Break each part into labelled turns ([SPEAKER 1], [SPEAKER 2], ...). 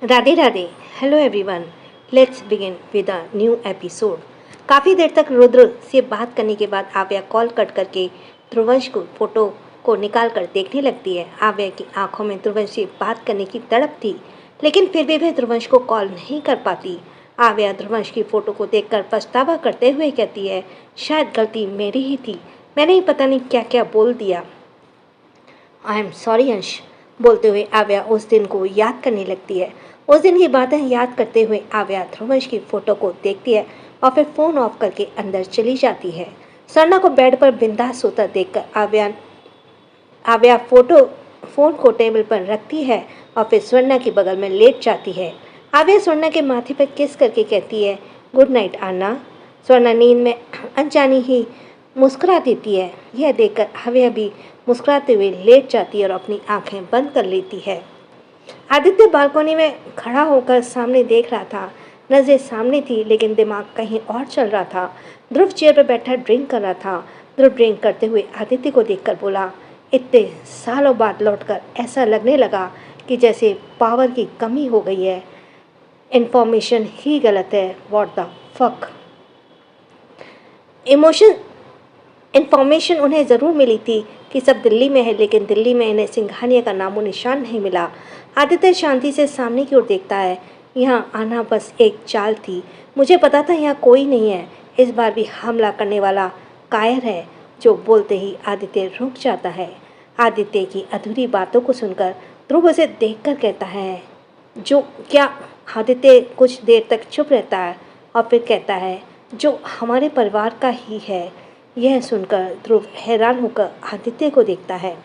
[SPEAKER 1] Radhe Radhe. Hello everyone. Let's begin with a new episode. काफ़ी देर तक रुद्र से बात करने के बाद आव्या कॉल कट करके ध्रुवंश को फोटो को निकाल कर देखने लगती है। आव्या की आंखों में ध्रुवंश से बात करने की तड़प थी, लेकिन फिर भी वह ध्रुवंश को कॉल नहीं कर पाती। आव्या ध्रुवंश की फ़ोटो को देखकर पछतावा करते हुए कहती है, शायद गलती मेरी ही थी, मैंने ही पता नहीं क्या क्या बोल दिया। आई एम सॉरी अंश, बोलते हुए आव्या उस दिन को याद करने लगती है। उस दिन की बातें याद करते हुए आव्या ध्रुवंश की फोटो को देखती है और फिर फ़ोन ऑफ करके अंदर चली जाती है। सरना को बेड पर बिंदास सोता देखकर आव्या आव्या फ़ोन को टेबल पर रखती है और फिर स्वर्णा के बगल में लेट जाती है। आव्या स्वर्णा के माथे पर किस करके कहती है, गुड नाइट आना। स्वर्णा नींद में अनजानी ही मुस्कुरा देती है। यह देखकर आव्या भी मुस्कुराते हुए लेट जाती है और अपनी आंखें बंद कर लेती है। आदित्य बालकनी में खड़ा होकर सामने देख रहा था। नज़रें सामने थी लेकिन दिमाग कहीं और चल रहा था। ध्रुव चेयर पर बैठा ड्रिंक कर रहा था। ध्रुव ड्रिंक करते हुए आदित्य को देखकर बोला, इतने सालों बाद लौटकर ऐसा लगने लगा कि जैसे पावर की कमी हो गई है। इन्फॉर्मेशन ही गलत है। What the fuck. Emotion information उन्हें ज़रूर मिली थी कि सब दिल्ली में है, लेकिन दिल्ली में इन्हें सिंघानिया का नामो निशान नहीं मिला। आदित्य शांति से सामने की ओर देखता है। यहाँ आना बस एक चाल थी। मुझे पता था यहाँ कोई नहीं है। इस बार भी हमला करने वाला कायर है। जो बोलते ही आदित्य रुक जाता है। आदित्य की अधूरी बातों को सुनकर ध्रुव उसे देखकर कहता है, जो क्या। आदित्य कुछ देर तक चुप रहता है और फिर कहता है, जो हमारे परिवार का ही है। यह सुनकर ध्रुव हैरान होकर आदित्य को देखता है।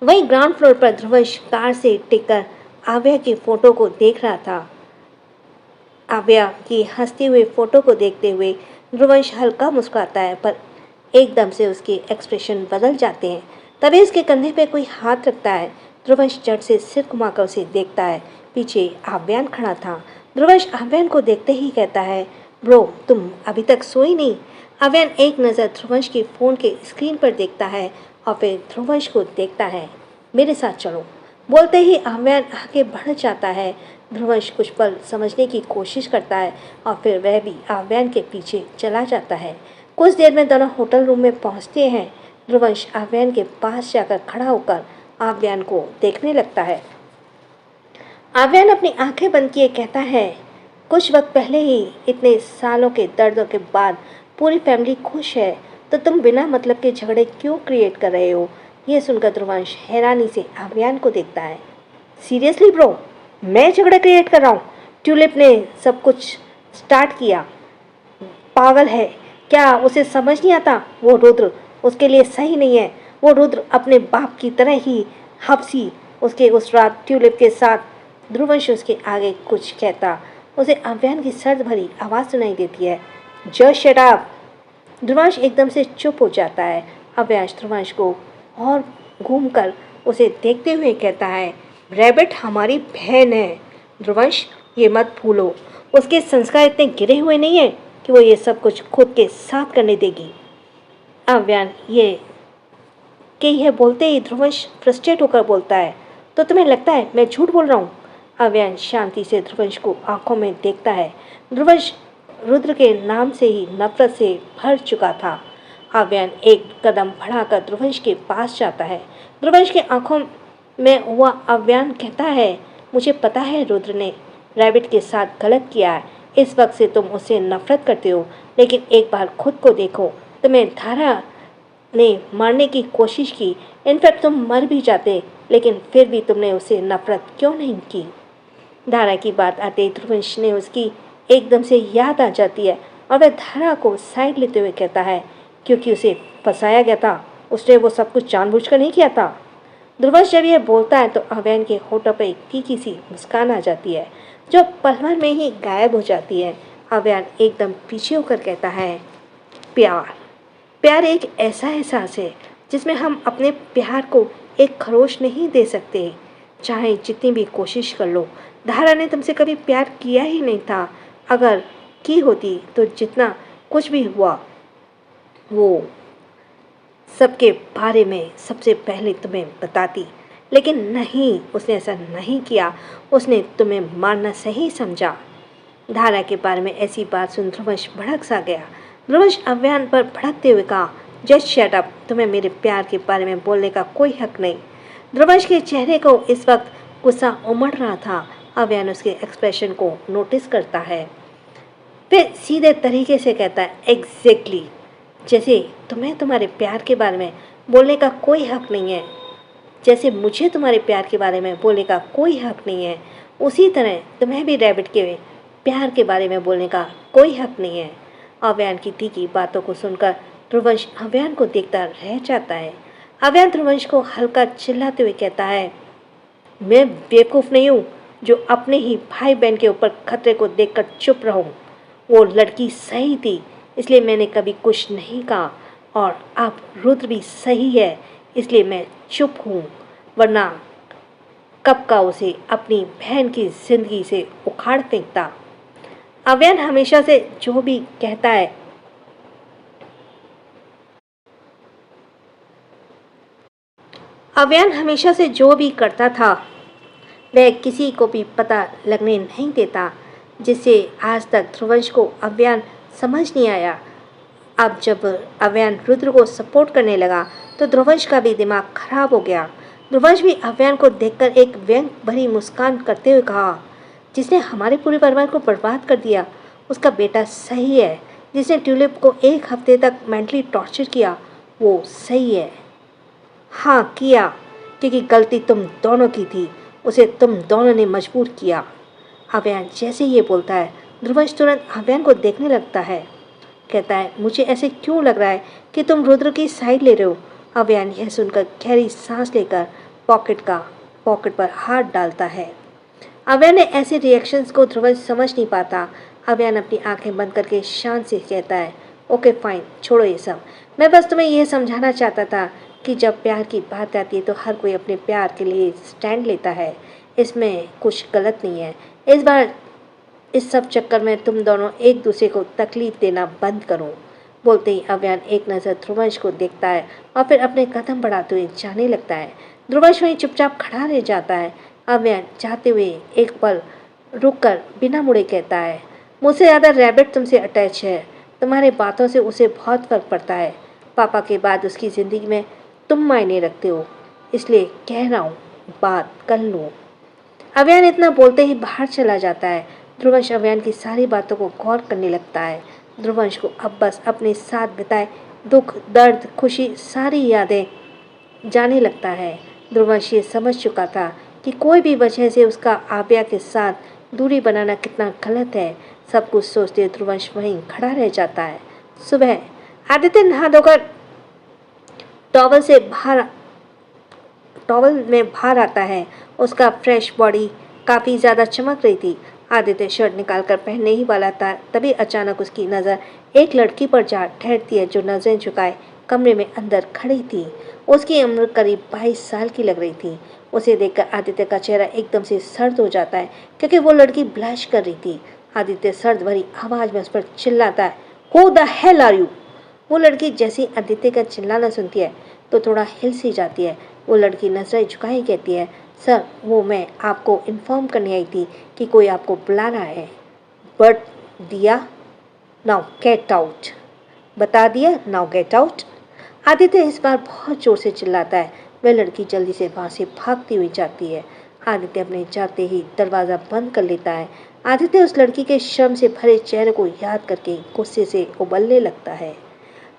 [SPEAKER 1] वहीं ग्राउंड फ्लोर पर ध्रुवंश कार से टिककर आव्या की फोटो को देख रहा था। आव्या की हंसते हुए फोटो को देखते हुए ध्रुवंश हल्का मुस्कुराता है, पर एकदम से उसके एक्सप्रेशन बदल जाते हैं। तभी उसके कंधे पे कोई हाथ रखता है। ध्रुवंश झट से सिर घुमाकर उसे देखता है। पीछे आव्यान खड़ा था। ध्रुवंश आव्यान को देखते ही कहता है, ब्रो तुम अभी तक सोई नहीं। आव्यान एक नज़र ध्रुवंश के फ़ोन के स्क्रीन पर देखता है और फिर ध्रुवंश को देखता है। मेरे साथ चलो। बोलते ही आव्यान आगे बढ़ जाता है। ध्रुवंश कुछ पल समझने की कोशिश करता है और फिर वह भी आव्यान के पीछे चला जाता है। कुछ देर में दोनों होटल रूम में पहुंचते हैं। ध्रुवंश आव्यान के पास जाकर खड़ा होकर आव्यान को देखने लगता है। आव्यान अपनी आंखें बंद किए कहता है, कुछ वक्त पहले ही इतने सालों के दर्दों के बाद पूरी फैमिली खुश है, तो तुम बिना मतलब के झगड़े क्यों क्रिएट कर रहे हो। यह सुनकर ध्रुवंश हैरानी से आव्यान को देखता है। सीरियसली ब्रो, मैं झगड़ा क्रिएट कर रहा हूँ? ट्यूलिप ने सब कुछ स्टार्ट किया। पागल है क्या, उसे समझ नहीं आता? वो रुद्र उसके लिए सही नहीं है। वो रुद्र अपने बाप की तरह ही हफ्सी उसके उस रात ट्यूलिप के साथ। ध्रुवंश उसके आगे कुछ कहता, उसे आव्यान की सर्द भरी आवाज़ सुनाई देती है, जस्ट शट अप। ध्रुवंश एकदम से चुप हो जाता है। अव्यांश ध्रुवंश को और घूमकर उसे देखते हुए कहता है, रैबिट हमारी बहन है ध्रुवंश, ये मत भूलो। उसके संस्कार इतने गिरे हुए नहीं हैं कि वो ये सब कुछ खुद के साथ करने देगी। अव्यान यह बोलते ही ध्रुवंश फ्रस्ट्रेट होकर बोलता है, तो तुम्हें लगता है मैं झूठ बोल रहा हूँ? अव्यान शांति से ध्रुवंश को आंखों में देखता है। ध्रुवंश रुद्र के नाम से ही नफरत से भर चुका था। आव्यान एक कदम बढ़ाकर ध्रुवंश के पास जाता है। ध्रुवंश की आंखों में हुआ आव्यान कहता है, मुझे पता है रुद्र ने रैबिट के साथ गलत किया है। इस वक्त से तुम उससे नफरत करते हो, लेकिन एक बार खुद को देखो। तुम्हें धारा ने मारने की कोशिश की, इनफैक्ट तुम मर भी जाते, लेकिन फिर भी तुमने उसे नफरत क्यों नहीं की। धारा की बात आते ही ध्रुवंश ने उसकी एकदम से याद आ जाती है और वह धारा को साइड लेते हुए कहता है, क्योंकि उसे फंसाया गया था, उसने वो सब कुछ जानबूझकर नहीं किया था। ध्रुवंश जब यह बोलता है तो अव्यन के होठों पर एक फीकी सी मुस्कान आ जाती है, जो पल भर में ही गायब हो जाती है। अव्यन एकदम पीछे होकर कहता है, प्यार प्यार एक ऐसा एहसास है जिसमें हम अपने प्यार को एक खरोश नहीं दे सकते, चाहे जितनी भी कोशिश कर लो। धारा ने तुमसे कभी प्यार किया ही नहीं था। अगर की होती तो जितना कुछ भी हुआ वो सबके बारे में सबसे पहले तुम्हें बताती, लेकिन नहीं, उसने ऐसा नहीं किया। उसने तुम्हें मारना सही समझा। धारा के बारे में ऐसी बात सुन ध्रुवंश भड़क सा गया। ध्रुवंश अव्यान पर भड़कते हुए कहा, जस्ट शट अप, तुम्हें मेरे प्यार के बारे में बोलने का कोई हक नहीं। ध्रुवंश के चेहरे को इस वक्त गुस्सा उमड़ रहा था। अव्यान उसके एक्सप्रेशन को नोटिस करता है, फिर सीधे तरीके से कहता है, एग्जैक्टली, जैसे तुम्हें तुम्हारे प्यार के बारे में बोलने का कोई हक नहीं है, जैसे मुझे तुम्हारे प्यार के बारे में बोलने का कोई हक नहीं है, उसी तरह तुम्हें भी रैबिट के प्यार के बारे में बोलने का कोई हक नहीं है। अव्यान की तीखी बातों को सुनकर ध्रुवंश अव्यान को देखता रह जाता है। अव्यान ध्रुवंश को हल्का चिल्लाते हुए कहता है, मैं बेवकूफ़ नहीं हूँ जो अपने ही भाई बहन के ऊपर खतरे को देखकर चुप रहूँ। वो लड़की सही थी, इसलिए मैंने कभी कुछ नहीं कहा, और अब रुद्र भी सही है, इसलिए मैं चुप हूँ, वरना कब का उसे अपनी बहन की जिंदगी से उखाड़ फेंकता। अव्यान हमेशा से जो भी कहता है, अव्यान हमेशा से जो भी करता था वह किसी को भी पता लगने नहीं देता, जिससे आज तक ध्रुवंश को अव्यान समझ नहीं आया। अब जब अव्यान रुद्र को सपोर्ट करने लगा तो ध्रुवंश का भी दिमाग खराब हो गया। ध्रुवंश भी अव्यान को देखकर एक व्यंग भरी मुस्कान करते हुए कहा, जिसने हमारे पूरे परिवार को बर्बाद कर दिया उसका बेटा सही है, जिसने ट्यूलिप को 1 हफ्ते तक मेंटली टॉर्चर किया वो सही है। हाँ किया, क्योंकि गलती तुम दोनों की थी, उसे तुम दोनों ने मजबूर किया। अव्यान जैसे ये बोलता है ध्रुवंश तुरंत अव्यान को देखने लगता है। कहता है, मुझे ऐसे क्यों लग रहा है कि तुम रुद्र की साइड ले रहे हो। अव्यान यह सुनकर गहरी सांस लेकर पॉकेट पर हाथ डालता है। अव्यान ने ऐसे रिएक्शंस को ध्रुवंश समझ नहीं पाता। अव्यान अपनी आंखें बंद करके शांत से कहता है, ओके फाइन, छोड़ो ये सब। मैं बस तुम्हें यह समझाना चाहता था कि जब प्यार की बात आती है तो हर कोई अपने प्यार के लिए स्टैंड लेता है, इसमें कुछ गलत नहीं है। इस बार इस सब चक्कर में तुम दोनों एक दूसरे को तकलीफ देना बंद करो। बोलते ही अव्यान एक नज़र ध्रुवंश को देखता है और फिर अपने कदम बढ़ाते हुए जाने लगता है। ध्रुवंश वहीं चुपचाप खड़ा रह जाता है। अव्यान जाते हुए एक पल रुककर बिना मुड़े कहता है, मुझसे ज़्यादा रैबिट तुमसे अटैच है, तुम्हारे बातों से उसे बहुत फर्क पड़ता है। पापा के बाद उसकी ज़िंदगी में तुम मायने रखते हो, इसलिए कह रहा हूँ बात कर लो। अव्यान इतना बोलते ही बाहर चला जाता है। ध्रुवंश अव्यान की सारी बातों को गौर करने लगता है। ध्रुवंश को अब बस अपने साथ बिताए दुख, दर्द, खुशी, सारी यादें जाने लगता है। ध्रुवंश ये समझ चुका था कि कोई भी वजह से उसका आबिया के साथ दूरी बनाना कितना गलत है। सब कुछ सोचते ध्रुवंश वहीं खड़ा रह जाता है। सुबह आदित्य नहा धोकर टॉवल में बाहर आता है। उसका फ्रेश बॉडी काफ़ी ज़्यादा चमक रही थी। आदित्य शर्ट निकालकर पहनने ही वाला था, तभी अचानक उसकी नज़र एक लड़की पर जा ठहरती है जो नज़रें झुकाए कमरे में अंदर खड़ी थी। उसकी उम्र करीब 22 साल की लग रही थी। उसे देखकर आदित्य का चेहरा एकदम से सर्द हो जाता है, क्योंकि वो लड़की ब्लश कर रही थी। आदित्य सर्द भरी आवाज़ में उस पर चिल्लाता है, who the hell are you. वो लड़की जैसे आदित्य का चिल्लाना सुनती है तो थोड़ा हिल सी जाती है। वो लड़की नजरें झुकाई कहती है, सर वो मैं आपको इन्फॉर्म करने आई थी कि कोई आपको बुला रहा है। बट दिया, नाउ गेट आउट। बता दिया, नाउ गेट आउट। आदित्य इस बार बहुत जोर से चिल्लाता है। वह लड़की जल्दी से वहाँ से भागती हुई जाती है। आदित्य अपने जाते ही दरवाज़ा बंद कर लेता है। आदित्य उस लड़की के शर्म से भरे चेहरे को याद करके गुस्से से उबलने लगता है।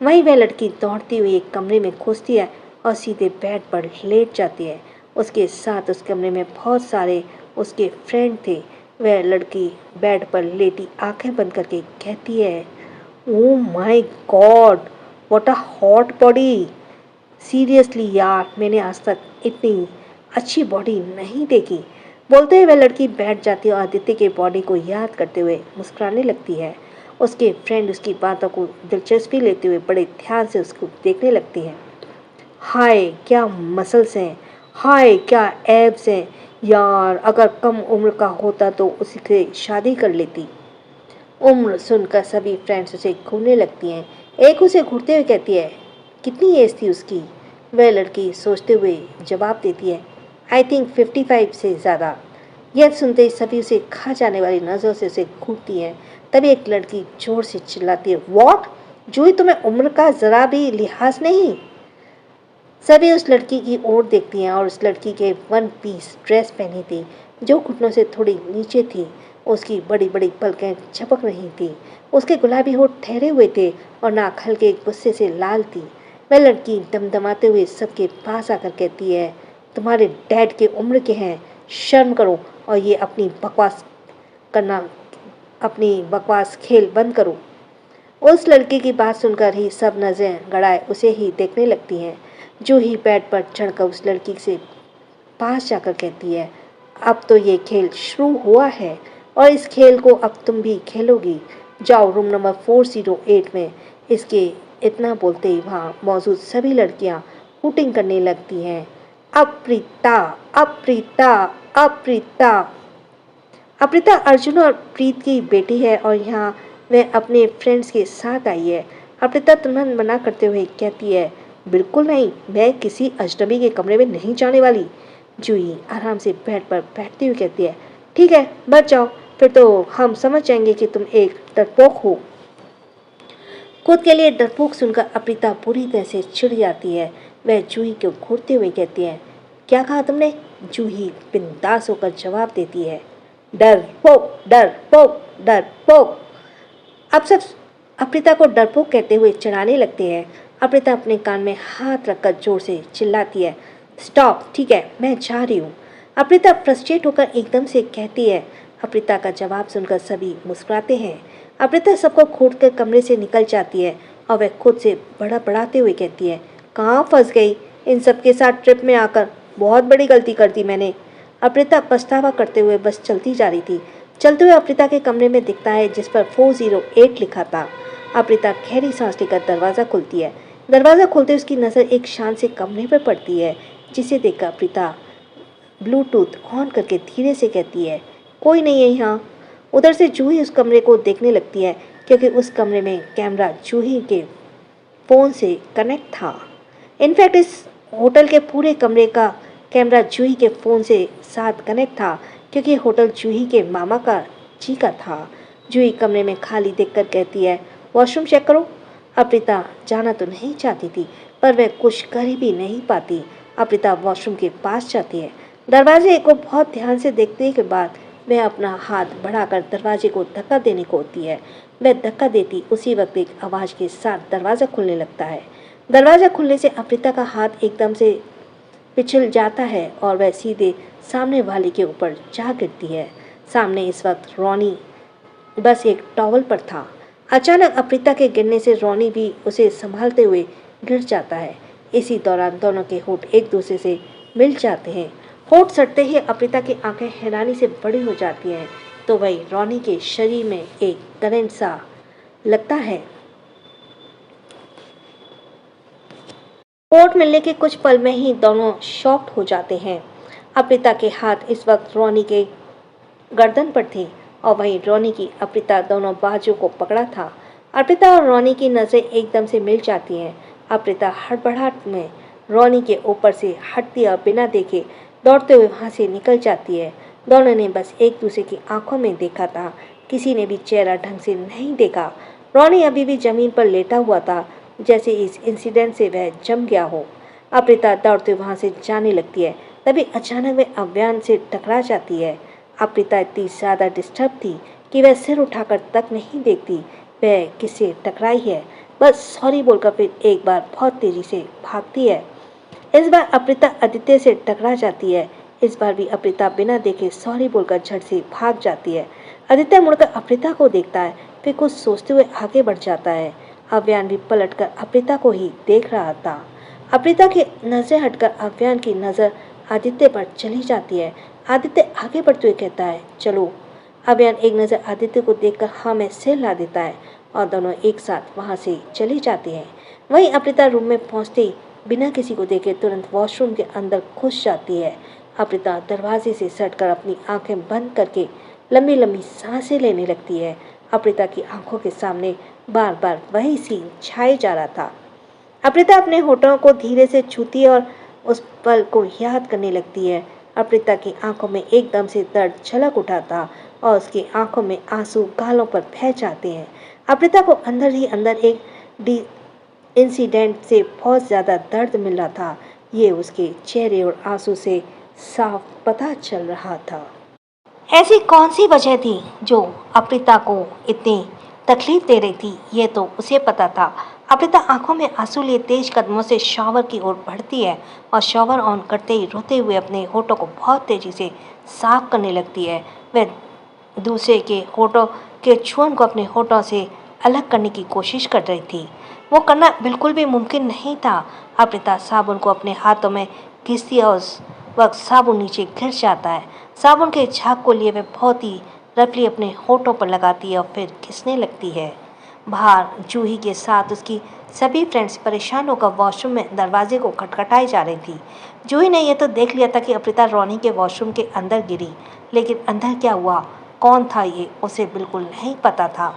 [SPEAKER 1] वहीं वह लड़की दौड़ती हुई एक कमरे में घुसती है और सीधे बेड पर लेट जाती है। उसके साथ उस कमरे में बहुत सारे उसके फ्रेंड थे। वह लड़की बेड पर लेटी आंखें बंद करके कहती है, oh my God, what a hot body. Seriously यार, मैंने आज तक इतनी अच्छी बॉडी नहीं देखी। बोलते हुए वह लड़की बैठ जाती है और आदित्य के बॉडी को याद करते हुए मुस्कुराने लगती है। उसके फ्रेंड उसकी बातों को दिलचस्पी लेते हुए बड़े ध्यान से उसको देखने लगती हैं। हाय क्या मसल्स हैं, हाय क्या एब्स हैं। यार अगर कम उम्र का होता तो उसी से शादी कर लेती। उम्र सुनकर सभी फ्रेंड्स उसे घूरने लगती हैं। एक उसे घूरते हुए कहती है, कितनी एज थी उसकी। वह लड़की सोचते हुए जवाब देती है, आई थिंक 55 से ज़्यादा। यह सुनते ही सभी उसे खा जाने वाली नज़रों से उसे घूरती हैं। तभी एक लड़की जोर से चिल्लाती है, वॉट? जूही, तुम्हें उम्र का ज़रा भी लिहाज नहीं? सभी उस लड़की की ओर देखती हैं और उस लड़की के वन पीस ड्रेस पहनी थी जो घुटनों से थोड़ी नीचे थी। उसकी बड़ी बड़ी पलकें झपक रही थी। उसके गुलाबी होठ ठहरे हुए थे और नाक हल्के गुस्से से लाल थी। वह लड़की दमदमाते हुए सबके पास आकर कहती है, तुम्हारे डैड के उम्र के हैं, शर्म करो और ये अपनी बकवास खेल बंद करो। उस लड़की की बात सुनकर ही सब नजरें गड़ाए उसे ही देखने लगती हैं। जो ही बेड पर चढ़कर उस लड़की से पास जाकर कहती है, अब तो ये खेल शुरू हुआ है और इस खेल को अब तुम भी खेलोगी। जाओ रूम नंबर 408 में। इसके इतना बोलते ही वहाँ मौजूद सभी लड़कियाँ हूटिंग करने लगती हैं, अप्रीता, अप्रीता, अप्रीता। अप्रीता अर्जुन और प्रीत की बेटी है और यहाँ वह अपने फ्रेंड्स के साथ आई है। अप्रीता तुरंत मना करते हुए कहती है, बिल्कुल नहीं, मैं किसी अजनबी के कमरे में नहीं जाने वाली। जूही आराम से बेड पर बैठती हुई कहती है, ठीक है, बच जाओ, फिर तो हम समझ जाएंगे कि तुम एक डरपोक हो। खुद के लिए डरपोक सुनकर अप्रीता पूरी तरह से चिढ़ जाती है। वह जूही को घूरते हुए कहती है, क्या कहा तुमने? जूही बिंदास होकर जवाब देती है, डरपोक, डरपोक, डरपोक। अब सब अप्रीता को डरपोक कहते हुए चिढ़ाने लगते हैं। अप्रीता अपने कान में हाथ रखकर जोर से चिल्लाती है, स्टॉप, ठीक है, मैं जा रही हूँ। अप्रीता फ्रस्ट्रेट होकर एकदम से कहती है। अप्रीता का जवाब सुनकर सभी मुस्कुराते हैं। अप्रीता सबको घूरकर कमरे से निकल जाती है और वह खुद से बड़बड़ाते हुए कहती है, कहाँ फंस गई इन सब के साथ ट्रिप में आकर, बहुत बड़ी गलती कर दी मैंने। अप्रीता पछतावा करते हुए बस चलती जा रही थी। चलते हुए अप्रीता के कमरे में दिखता है जिस पर 408 लिखा था। अप्रीता गहरी सांस लेकर दरवाज़ा खुलती है। दरवाज़ा खोलते उसकी नज़र एक शान से कमरे पर पड़ती है, जिसे देखकर अप्रीता ब्लूटूथ ऑन करके धीरे से कहती है, कोई नहीं है यहाँ। उधर से जूही उस कमरे को देखने लगती है क्योंकि उस कमरे में कैमरा जूही के फ़ोन से कनेक्ट था। इनफैक्ट इस होटल के पूरे कमरे का कैमरा जूही के फ़ोन से साथ कनेक्ट था क्योंकि होटल जूही के मामा का जी का था। जूही कमरे में खाली देखकर कहती है, वॉशरूम चेक करो। अप्रीता जाना तो नहीं चाहती थी पर वह कुछ कर भी नहीं पाती। अप्रीता वॉशरूम के पास जाती है। दरवाजे को बहुत ध्यान से देखने के बाद वह अपना हाथ बढ़ाकर दरवाजे को धक्का देने को होती है। वह धक्का देती उसी वक्त एक आवाज़ के साथ दरवाज़ा खुलने लगता है। दरवाज़ा खुलने से अप्रीता का हाथ एकदम से पिछल जाता है और वह सीधे सामने वाले के ऊपर जा गिरती है। सामने इस वक्त रोनी बस एक टॉवल पर था। अचानक अप्रीता के गिरने से रोनी भी उसे संभालते हुए गिर जाता है। इसी दौरान दोनों के होठ एक दूसरे से मिल जाते हैं। होठ सटते ही अप्रीता की आंखें हैरानी से बड़ी हो जाती हैं तो वही रोनी के शरीर में एक करंट सा लगता है। होठ मिलने के कुछ पल में ही दोनों शॉक्ड हो जाते हैं। अप्रीता के हाथ इस वक्त रोनी के गर्दन पर थे और वहीं रोनी की अप्रीता दोनों बाजुओं को पकड़ा था। अप्रीता और रोनी की नज़रें एकदम से मिल जाती हैं। अप्रीता हड़बड़ाहट में रोनी के ऊपर से हटती और बिना देखे दौड़ते हुए वहाँ से निकल जाती है। दोनों ने बस एक दूसरे की आंखों में देखा था, किसी ने भी चेहरा ढंग से नहीं देखा। रोनी अभी भी जमीन पर लेटा हुआ था जैसे इस इंसिडेंट से वह जम गया हो। अप्रीता दौड़ते वहाँ से जाने लगती है। तभी अचानक वह अव्यान से टकरा जाती है। अप्रीता इतनी ज़्यादा डिस्टर्ब थी कि वह सिर उठाकर तक नहीं देखती वह किससे टकराई है। बस सॉरी बोलकर फिर एक बार बहुत तेज़ी से भागती है। इस बार अप्रीता आदित्य से टकरा जाती है। इस बार भी अप्रीता बिना देखे सॉरी बोलकर झट से भाग जाती है। आदित्य मुड़कर अप्रीता को देखता है, फिर कुछ सोचते हुए आगे बढ़ जाता है। अव्यान भी पलटकर अप्रीता को ही देख रहा था। अप्रीता की नजरें हटकर अव्यान की नज़र आदित्य पर चली जाती है। आदित्य आगे बढ़ते हुए कहता है, चलो। अव्यान एक नज़र आदित्य को देखकर हाँ में सिर हिला देता है और दोनों एक साथ वहाँ से चली जाती हैं। वहीं अप्रीता रूम में पहुँचते ही बिना किसी को देखे तुरंत वॉशरूम के अंदर घुस जाती है। अप्रीता दरवाजे से सटकर अपनी आंखें बंद करके लंबी लंबी सांसें लेने लगती है। अप्रीता की आंखों के सामने बार बार वही सीन छाए जा रहा था। अप्रीता अपने होठों को धीरे से छूती है और उस पल को याद करने लगती है। अर्पिता की आंखों में एकदम से दर्द छलक उठा था और उसकी आंखों में आंसू गालों पर बह जाते हैं। अर्पिता को अंदर ही अंदर एक डी इंसिडेंट से बहुत ज़्यादा दर्द मिल रहा था। ये उसके चेहरे और आंसू से साफ पता चल रहा था। ऐसी कौन सी वजह थी जो अर्पिता को इतनी तकलीफ दे रही थी, ये तो उसे पता था। अर्पिता आंखों में आंसू लिए तेज कदमों से शॉवर की ओर बढ़ती है और शॉवर ऑन करते ही रोते हुए अपने होठों को बहुत तेजी से साफ करने लगती है। वह दूसरे के होठों के छुअन को अपने होठों से अलग करने की कोशिश कर रही थी। वो करना बिल्कुल भी मुमकिन नहीं था। अर्पिता साबुन को अपने हाथों में घिसती है और उस वक्त साबुन नीचे गिर जाता है। साबुन के झाग को लिए वह बहुत ही रफली अपने होठों पर लगाती है और फिर घिसने लगती है। बाहर जूही के साथ उसकी सभी फ्रेंड्स परेशान होकर वॉशरूम में दरवाजे को खटखटाई जा रही थी। जूही ने यह तो देख लिया था कि अर्पिता रोनी के वॉशरूम के अंदर गिरी, लेकिन अंदर क्या हुआ, कौन था, ये उसे बिल्कुल नहीं पता था।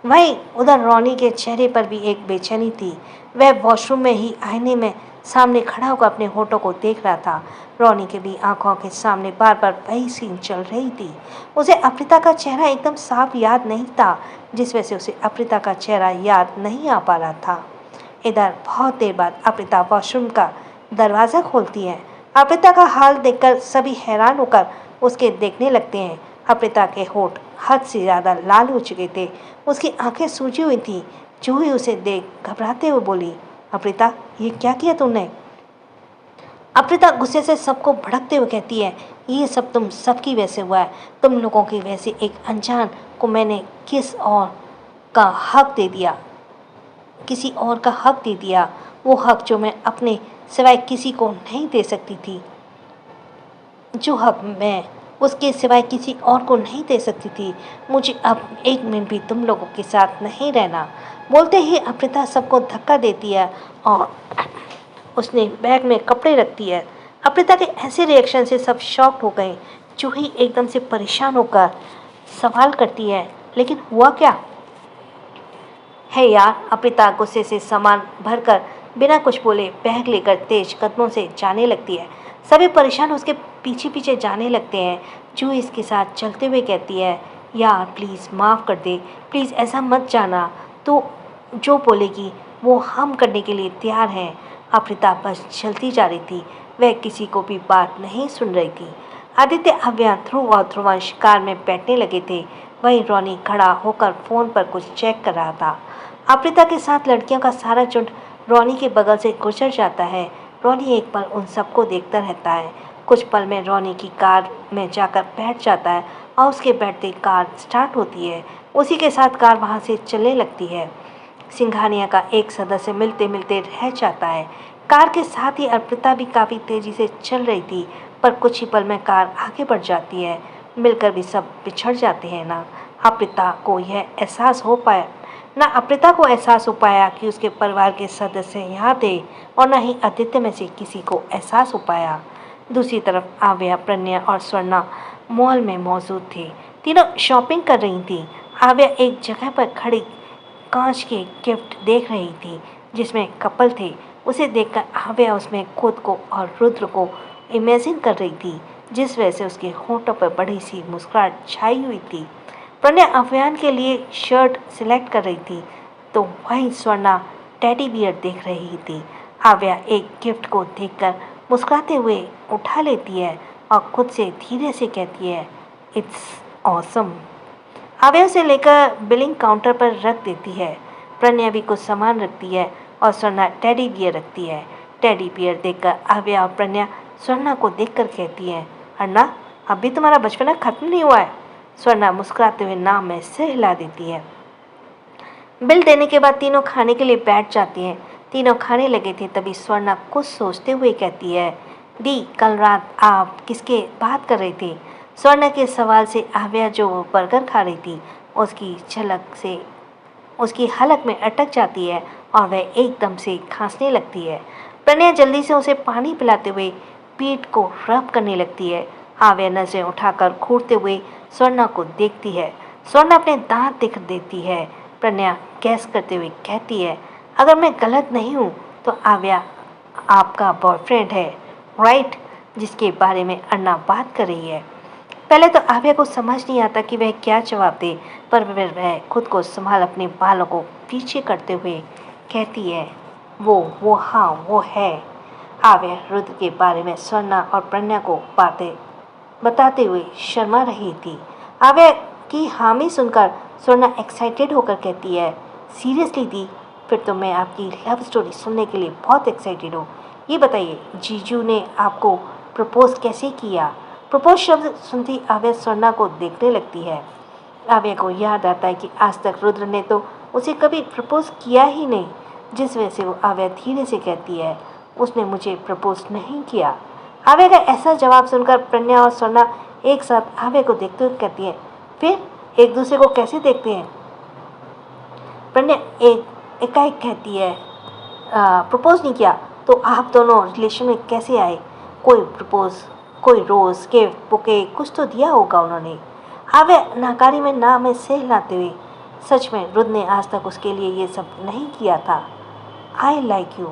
[SPEAKER 1] वहीं उधर रोनी के चेहरे पर भी एक बेचैनी थी। वह वॉशरूम में ही आईने में सामने खड़ा होकर अपने होठों को देख रहा था। रोनी के भी आंखों के सामने बार बार वही सीन चल रही थी। उसे अर्पिता का चेहरा एकदम साफ याद नहीं था, जिस वजह से उसे अर्पिता का चेहरा याद नहीं आ पा रहा था। इधर बहुत देर बाद अर्पिता वॉशरूम का दरवाज़ा खोलती है। अर्पिता का हाल देखकर सभी हैरान होकर उसके देखने लगते हैं। अर्पिता के होठ हद से ज़्यादा लाल हो चुके थे। उसकी आंखें सूजी हुई थी। जूही उसे देख घबराते हुए बोली, अर्पिता, ये क्या किया तुमने? अर्पिता गुस्से से सबको भड़कते हुए कहती है, ये सब तुम सबकी वजह से हुआ है। तुम लोगों की वजह से एक अनजान को मैंने किसी और का हक दे दिया, वो हक जो मैं अपने सिवाय किसी को नहीं दे सकती थी, जो हक मैं उसके सिवाय किसी और को नहीं दे सकती थी। मुझे अब एक मिनट भी तुम लोगों के साथ नहीं रहना। बोलते ही अर्पिता सबको धक्का देती है और उसने बैग में कपड़े रखती है। अर्पिता के ऐसे रिएक्शन से सब शॉक्ड हो गए। जूही एकदम से परेशान होकर सवाल करती है, लेकिन हुआ क्या है यार? अर्पिता गुस्से से सामान भरकर बिना कुछ बोले बैग लेकर तेज कदमों से जाने लगती है। सभी परेशान उसके पीछे पीछे जाने लगते हैं। जूही इसके साथ चलते हुए कहती है, यार प्लीज़ माफ़ कर दे, प्लीज़ ऐसा मत जाना, तो जो बोलेगी वो हम करने के लिए तैयार हैं। अर्पिता बस चलती जा रही थी, वह किसी को भी बात नहीं सुन रही थी। आदित्य, अव्या, ध्रुव और ध्रुवंश कार में बैठने लगे थे। वहीं रोनी खड़ा होकर फ़ोन पर कुछ चेक कर रहा था। अर्पिता के साथ लड़कियों का सारा झुंड रोनी के बगल से गुजर जाता है। रोनी एक पल उन सबको देखता रहता है। कुछ पल में रोनी की कार में जाकर बैठ जाता है और उसके बैठते कार स्टार्ट होती है। उसी के साथ कार वहाँ से चलने लगती है। सिंघानिया का एक सदस्य मिलते मिलते रह जाता है। कार के साथ ही अर्पिता भी काफ़ी तेज़ी से चल रही थी, पर कुछ ही पल में कार आगे बढ़ जाती है। मिलकर भी सब पिछड़ जाते हैं ना। अर्पिता को एहसास हो पाया कि उसके परिवार के सदस्य यहाँ थे, और न ही आदित्य में से किसी को एहसास हो पाया। दूसरी तरफ आव्या, प्रज्ञा और स्वर्णा मॉल में मौजूद थी। तीनों शॉपिंग कर रही थी। आव्या एक जगह पर खड़ी कांच के गिफ्ट देख रही थी जिसमें कपल थे। उसे देखकर आव्या उसमें खुद को और रुद्र को इमेजिन कर रही थी, जिस वजह से उसके होठों पर बड़ी सी मुस्कुराहट छाई हुई थी। प्रज्ञा अभियान के लिए शर्ट सिलेक्ट कर रही थी, तो वहीं स्वर्णा टेडी बियर देख रही थी। आव्या एक गिफ्ट को देखकर मुस्कुराते हुए उठा लेती है और खुद से धीरे से कहती है, इट्स ऑसम। आव्या उसे लेकर बिलिंग काउंटर पर रख देती है। प्रज्ञा भी कुछ सामान रखती है और स्वर्णा टेडी बियर रखती है। टेडी बियर देखकर आव्या और प्रज्ञा स्वर्णा को देखकर कहती है, अन्ना, अभी तुम्हारा बचपना खत्म नहीं हुआ है। स्वर्णा मुस्कुराते हुए नाम में सिर हिला देती है। बिल देने के बाद तीनों खाने के लिए बैठ जाती हैं। तीनों खाने लगे थे, तभी स्वर्णा कुछ सोचते हुए कहती है, दी, कल रात आप किसके बात कर रहे थे? स्वर्णा के सवाल से आव्या जो बर्गर खा रही थी उसकी हलक में अटक जाती है और वह एकदम से खांसने लगती है। प्रज्ञा जल्दी से उसे पानी पिलाते हुए पीठ को रब करने लगती है। आव्या नजरें उठाकर घूरते हुए स्वर्णा को देखती है। स्वर्णा अपने दांत दिख देती है। प्रज्ञा गैस करते हुए कहती है, अगर मैं गलत नहीं हूँ तो आव्या आपका बॉयफ्रेंड है, राइट? जिसके बारे में अन्ना बात कर रही है। पहले तो आव्या को समझ नहीं आता कि वह क्या जवाब दे, पर फिर वह खुद को संभाल अपने बालों को पीछे करते हुए कहती है, वो हाँ वो है। आव्या रुद्र के बारे में स्वर्णा और प्रज्ञा को बातें बताते हुए शर्मा रही थी। आव्या की हामी सुनकर स्वर्णा एक्साइटेड होकर कहती है, सीरियसली दी, फिर तो मैं आपकी लव स्टोरी सुनने के लिए बहुत एक्साइटेड हूँ। ये बताइए, जीजू ने आपको प्रपोज कैसे किया? प्रपोज शब्द सुनती आव्या स्वर्णा को देखने लगती है। आव्या को याद आता है कि आज तक रुद्र ने तो उसे कभी प्रपोज किया ही नहीं, जिस वजह से वो आव्या धीरे से कहती है, उसने मुझे प्रपोज नहीं किया। आव्या का ऐसा जवाब सुनकर प्रज्ञा और स्वर्णा एक साथ आव्या को देखते हुए कहती है, फिर एक दूसरे को कैसे देखते हैं? प्रज्ञा एकाएक कहती है, प्रपोज नहीं किया तो आप दोनों रिलेशन में कैसे आए? कोई प्रपोज, कोई रोज़ के बुके कुछ तो दिया होगा उन्होंने। आव्या नाकारी में ना में से हिलाते हुए, सच में रुद्र ने आज तक उसके लिए ये सब नहीं किया था। I like you,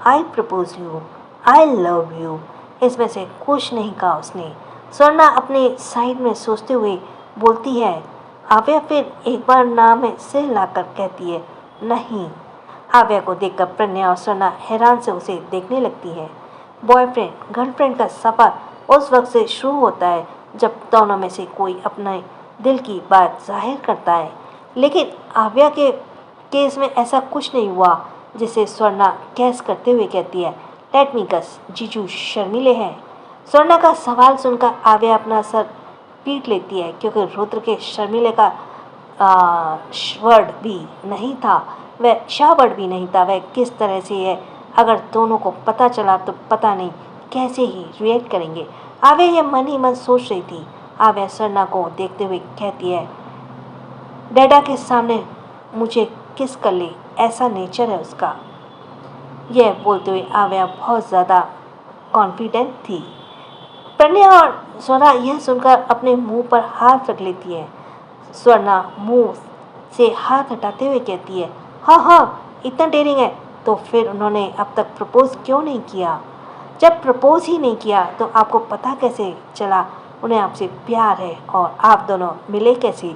[SPEAKER 1] I propose you, I love you, इसमें से कुछ नहीं कहा उसने। स्वर्णा अपने साइड में सोचते हुए बोलती है। आव्या फिर एक बार ना में सिर हिलाकर कहती है, नहीं। आव्या को देखकर प्रज्ञा और स्वर्णा हैरान से उसे देखने लगती है। बॉयफ्रेंड गर्लफ्रेंड का सफ़र उस वक्त से शुरू होता है जब दोनों में से कोई अपने दिल की बात जाहिर करता है, लेकिन आव्या के केस में ऐसा कुछ नहीं हुआ, जिसे स्वर्णा गैस करते हुए कहती है, लेट मी गस, जीजू शर्मीले हैं। स्वर्णा का सवाल सुनकर आव्या अपना सर पीट लेती है, क्योंकि रुद्र के शर्मीले का वर्ड भी नहीं था, वह शावर्ड भी नहीं था। वह किस तरह से है, अगर दोनों को पता चला तो पता नहीं कैसे ही रिएक्ट करेंगे। आव्या यह मन ही मन सोच रही थी। आव्या स्वर्णा को देखते हुए कहती है, डैडा के सामने मुझे किस कर ले, ऐसा नेचर है उसका। यह बोलते हुए आव्या बहुत ज़्यादा कॉन्फिडेंट थी। प्रज्ञा और स्वर्णा यह सुनकर अपने मुंह पर हाथ रख लेती है। स्वर्णा मुंह से हाथ हटाते हुए कहती है, हाँ, इतना डेयरिंग है तो फिर उन्होंने अब तक प्रपोज क्यों नहीं किया? जब प्रपोज ही नहीं किया तो आपको पता कैसे चला उन्हें आपसे प्यार है, और आप दोनों मिले कैसे?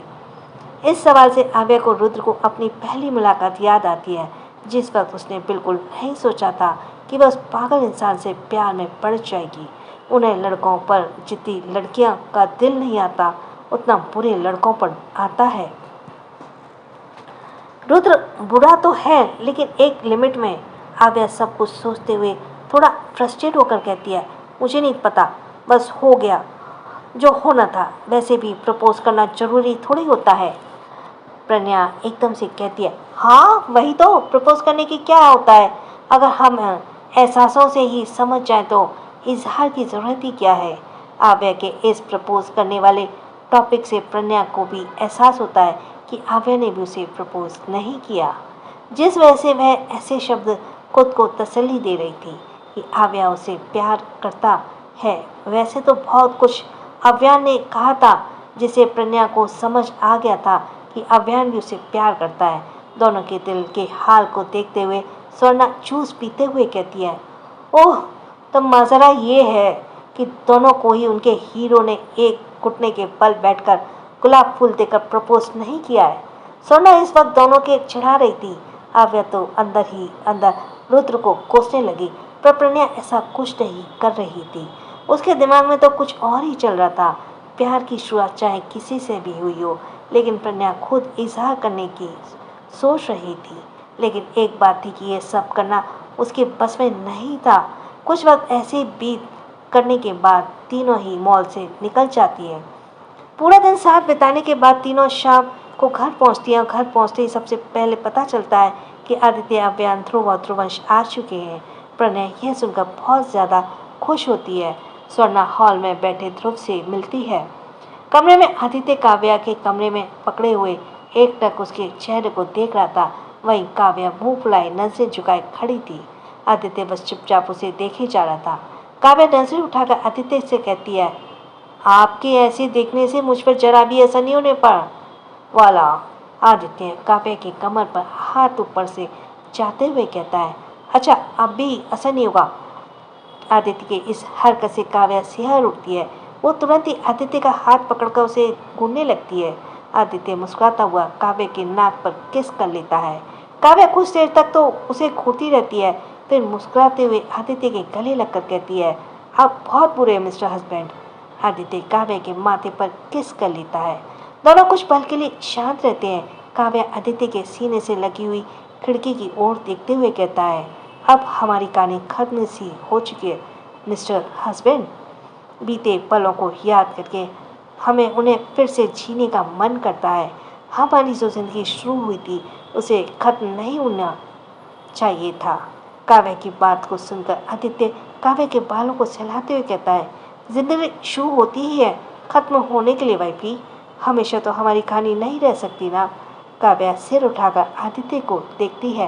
[SPEAKER 1] इस सवाल से आव्या को रुद्र को अपनी पहली मुलाकात याद आती है, जिस वक्त उसने बिल्कुल नहीं सोचा था कि वह उस पागल इंसान से प्यार में पड़ जाएगी। उन्हें लड़कों पर जितनी लड़कियां का दिल नहीं आता, उतना बुरे लड़कों पर आता है। रुद्र बुरा तो है, लेकिन एक लिमिट में। आव्या सब कुछ सोचते हुए थोड़ा फ्रस्ट्रेट होकर कहती है, मुझे नहीं पता, बस हो गया जो होना था। वैसे भी प्रपोज करना जरूरी थोड़ी होता है। प्रज्ञा एकदम से कहती है, हाँ वही तो, प्रपोज करने की क्या होता है? अगर हम एहसासों से ही समझ जाए तो इजहार की ज़रूरत ही क्या है? आव्या के इस प्रपोज करने वाले टॉपिक से प्रज्ञा को भी एहसास होता है कि आव्या ने भी उसे प्रपोज नहीं किया, जिस वजह से वह ऐसे शब्द खुद को तसल्ली दे रही थी कि आव्या उसे प्यार करता है। वैसे तो बहुत कुछ अव्यान ने कहा था जिसे प्रज्ञा को समझ आ गया था कि अव्यान भी उसे प्यार करता है। दोनों के दिल के हाल को देखते हुए स्वर्णा जूस पीते हुए कहती है, ओह, तो मज़रा ये है कि दोनों को ही उनके हीरो ने एक घुटने के बल बैठकर गुलाब फूल देकर प्रपोज नहीं किया है। स्वर्णा इस वक्त दोनों के चिढ़ा रही थी। आव्या तो अंदर ही अंदर रुद्र को कोसने लगी, पर प्रज्ञा ऐसा कुछ नहीं कर रही थी। उसके दिमाग में तो कुछ और ही चल रहा था। प्यार की शुरुआत चाहे किसी से भी हुई हो, लेकिन प्रज्ञा खुद इजहार करने की सोच रही थी। लेकिन एक बात थी कि यह सब करना उसके बस में नहीं था। कुछ वक्त ऐसे बीत करने के बाद तीनों ही मॉल से निकल जाती है। पूरा दिन साथ बिताने के बाद तीनों शाम को घर पहुंचती हैं, और घर पहुंचते ही सबसे पहले पता चलता है कि आदित्य, अव्यान, ध्रुव और ध्रुवंश आ चुके हैं। प्रणय यह सुनकर बहुत ज़्यादा खुश होती है। स्वर्णा हॉल में बैठे ध्रुव से मिलती है। कमरे में आदित्य काव्या के कमरे में पकड़े हुए एकटक उसके चेहरे को देख रहा था। वहीं काव्या मुंह फुलाए नजरें झुकाए खड़ी थी। आदित्य बस चुपचाप उसे देखे जा रहा था। काव्या नजरें उठाकर आदित्य से कहती है, आपके ऐसे देखने से मुझ पर जरा भी असर नहीं होने पर वाला। आदित्य काव्या की कमर पर हाथ ऊपर से जाते हुए कहता है, अच्छा अब भी असर नहीं होगा? आदित्य के इस हरकत से काव्या सिहर उठती है। वो तुरंत ही आदित्य का हाथ पकड़कर उसे घूरने लगती है। आदित्य मुस्कुराता हुआ काव्या के नाक पर किस कर लेता है। काव्या कुछ देर तक तो उसे घूरती रहती है, फिर मुस्कुराते हुए आदित्य के गले लगकर कहती है, आप बहुत बुरे हैं मिस्टर हस्बैंड। आदित्य काव्या के माथे पर किस कर लेता है। दोनों कुछ पल के लिए शांत रहते हैं। काव्या आदित्य के सीने से लगी हुई खिड़की की ओर देखते हुए कहता है, अब हमारी कहानी खत्म सी हो चुकी है मिस्टर हस्बैंड। बीते पलों को याद करके हमें उन्हें फिर से जीने का मन करता है। हमारी जो जिंदगी शुरू हुई थी उसे खत्म नहीं होना चाहिए था। काव्य की बात को सुनकर आदित्य काव्य के बालों को सहलाते हुए कहता है, जिंदगी शुरू होती ही है खत्म होने के लिए वाइफी। हमेशा तो हमारी कहानी नहीं रह सकती ना। काव्या सिर उठाकर आदित्य को देखती है।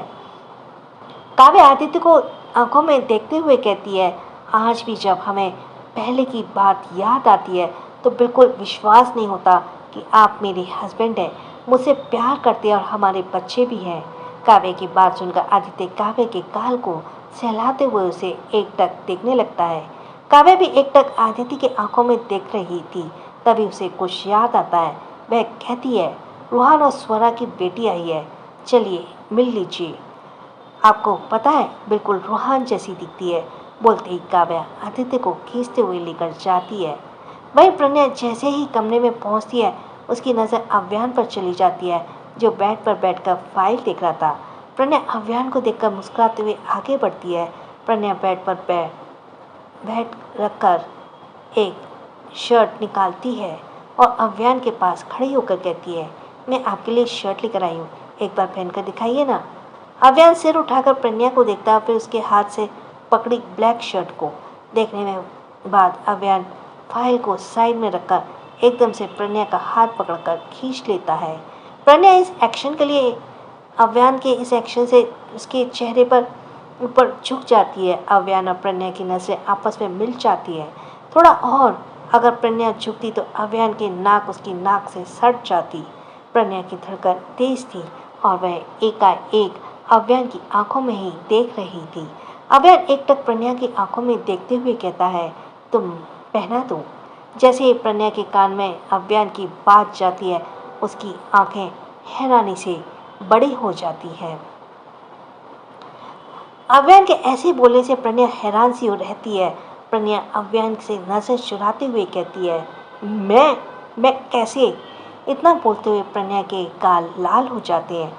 [SPEAKER 1] काव्य आदित्य को आंखों में देखते हुए कहती है, आज भी जब हमें पहले की बात याद आती है तो बिल्कुल विश्वास नहीं होता कि आप मेरे हस्बैंड हैं, मुझसे प्यार करते हैं और हमारे बच्चे भी हैं। काव्य की बात सुनकर आदित्य काव्य के गाल को सहलाते हुए उसे एकटक देखने लगता है। काव्य भी एकटक आदित्य की आंखों में देख रही थी। तभी उसे कुछ याद आता है। वह कहती है, रूहान और स्वरा की बेटी आई है, चलिए मिल लीजिए। आपको पता है बिल्कुल रूहान जैसी दिखती है। बोलते ही काव्या आदित्य को खींचते हुए लेकर जाती है। वही प्रज्ञा जैसे ही कमरे में पहुंचती है उसकी नज़र अव्यान पर चली जाती है, जो बेड पर बैठकर फाइल देख रहा था। प्रज्ञा अव्यान को देखकर मुस्कुराते हुए आगे बढ़ती है। प्रज्ञा बेड पर बैठ रखकर एक शर्ट निकालती है और अव्यान के पास खड़ी होकर कहती है, मैं आपके लिए शर्ट लेकर आई हूँ, एक बार पहनकर दिखाइए ना। अव्यान सिर उठाकर प्रज्ञा को देखता, फिर उसके हाथ से पकड़ी ब्लैक शर्ट को देखने में बाद अव्यान फाइल को साइड में रखकर एकदम से प्रज्ञा का हाथ पकड़कर खींच लेता है। प्रज्ञा इस एक्शन के लिए अव्यान के इस एक्शन से उसके चेहरे पर ऊपर झुक जाती है। अव्यान और प्रज्ञा की नजरें आपस में मिल जाती है। थोड़ा और अगर प्रज्ञा झुकती तो अव्यान की नाक उसकी नाक से सट जाती। प्रज्ञा की धड़कन तेज थी और वह एकाएक अव्यान की आंखों में ही देख रही थी। अव्यान एकटक प्रज्ञा की आंखों में देखते हुए कहता है, तुम पहना दो। जैसे ही प्रज्ञा के कान में अव्यान की बात जाती है उसकी आंखें हैरानी से बड़ी हो जाती हैं। अव्यान के ऐसे बोलने से प्रज्ञा हैरान सी हो रहती है। प्रज्ञा अव्यान से नजर चुराते हुए कहती है, मैं कैसे? इतना बोलते हुए प्रज्ञा के गाल लाल हो जाते हैं।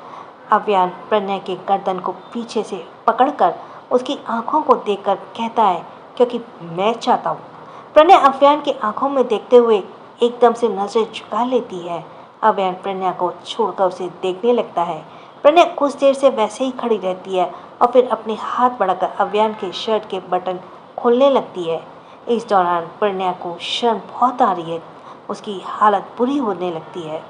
[SPEAKER 1] अव्यान प्रज्ञा के गर्दन को पीछे से पकड़कर उसकी आंखों को देखकर कहता है, क्योंकि मैं चाहता हूँ। प्रज्ञा अव्यान की आंखों में देखते हुए एकदम से नजर झुका लेती है। अव्यान प्रज्ञा को छोड़कर उसे देखने लगता है। प्रज्ञा कुछ देर से वैसे ही खड़ी रहती है और फिर अपने हाथ बढ़ाकर अव्यान के शर्ट के बटन खोलने लगती है। इस दौरान प्रज्ञा को शर्म बहुत आ रही है। उसकी हालत बुरी होने लगती है।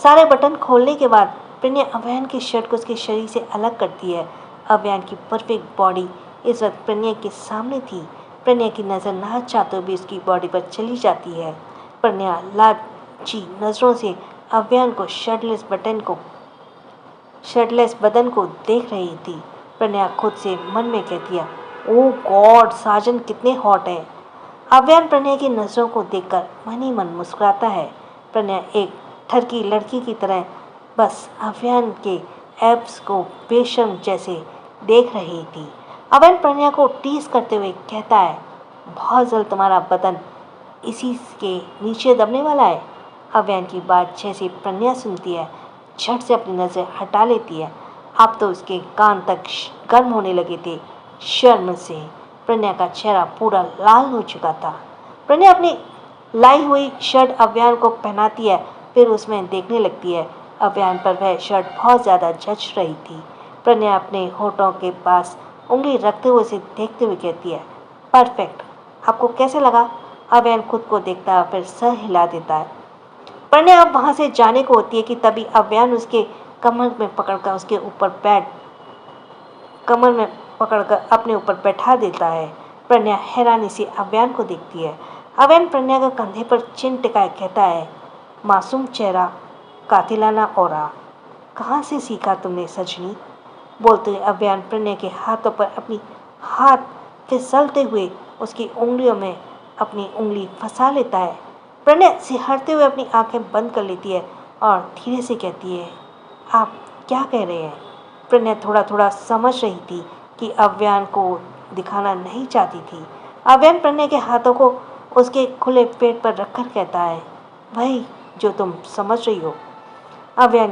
[SPEAKER 1] सारे बटन खोलने के बाद प्रज्ञा अव्यान की शर्ट को उसके शरीर से अलग करती है। अव्यान की परफेक्ट बॉडी इस वक्त प्रज्ञा के सामने थी। प्रज्ञा की नज़र ना चाहते हुए उसकी बॉडी पर चली जाती है। प्रज्ञा लालची नज़रों से अव्यान को शर्टलेस बदन को देख रही थी। प्रज्ञा खुद से मन में कहती है, ओह गॉड, साजन कितने हॉट हैं। अव्यान प्रज्ञा की नज़रों को देखकर मन ही मन मुस्कुराता है। प्रज्ञा एक ठरकी लड़की की तरह बस अव्यान के एब्स को बेशर्म जैसे देख रही थी। अव्यान प्रज्ञा को टीज करते हुए कहता है, बहुत जल्द तुम्हारा बदन इसी के नीचे दबने वाला है। अव्यान की बात जैसी प्रज्ञा सुनती है झट से अपनी नज़र हटा लेती है। अब तो उसके कान तक गर्म होने लगे थे। शर्म से प्रज्ञा का चेहरा पूरा लाल हो चुका था। प्रज्ञा अपनी लाई हुई शर्ट अव्यान को पहनाती है, फिर उसमें देखने लगती है। अव्यान पर वह शर्ट बहुत ज़्यादा जच रही थी। प्रज्ञा अपने होठों के पास उंगली रखते हुए उसे देखते हुए कहती है, परफेक्ट, आपको कैसे लगा? अव्यान खुद को देखता है फिर सर हिला देता है। प्रज्ञा अब वहाँ से जाने को होती है कि तभी अव्यान उसके कमर में पकड़कर अपने ऊपर बैठा देता है। प्रज्ञा हैरानी से अव्यान को देखती है। अव्यान प्रज्ञा के कंधे पर चिन टिकाए कहता है, मासूम चेहरा, कातिलाना औरा, कहाँ से सीखा तुमने सजनी? बोलते हुए अव्यान प्रज्ञा के हाथों पर अपनी हाथ फिसलते हुए उसकी उंगलियों में अपनी उंगली फंसा लेता है। प्रणय सिहरते हुए अपनी आंखें बंद कर लेती है और धीरे से कहती है, आप क्या कह रहे हैं? प्रणय थोड़ा थोड़ा समझ रही थी कि अव्यान को दिखाना नहीं चाहती थी। अव्यान प्रणय के हाथों को उसके खुले पेट पर रखकर कहता है, वही जो तुम समझ रही हो। आव्यान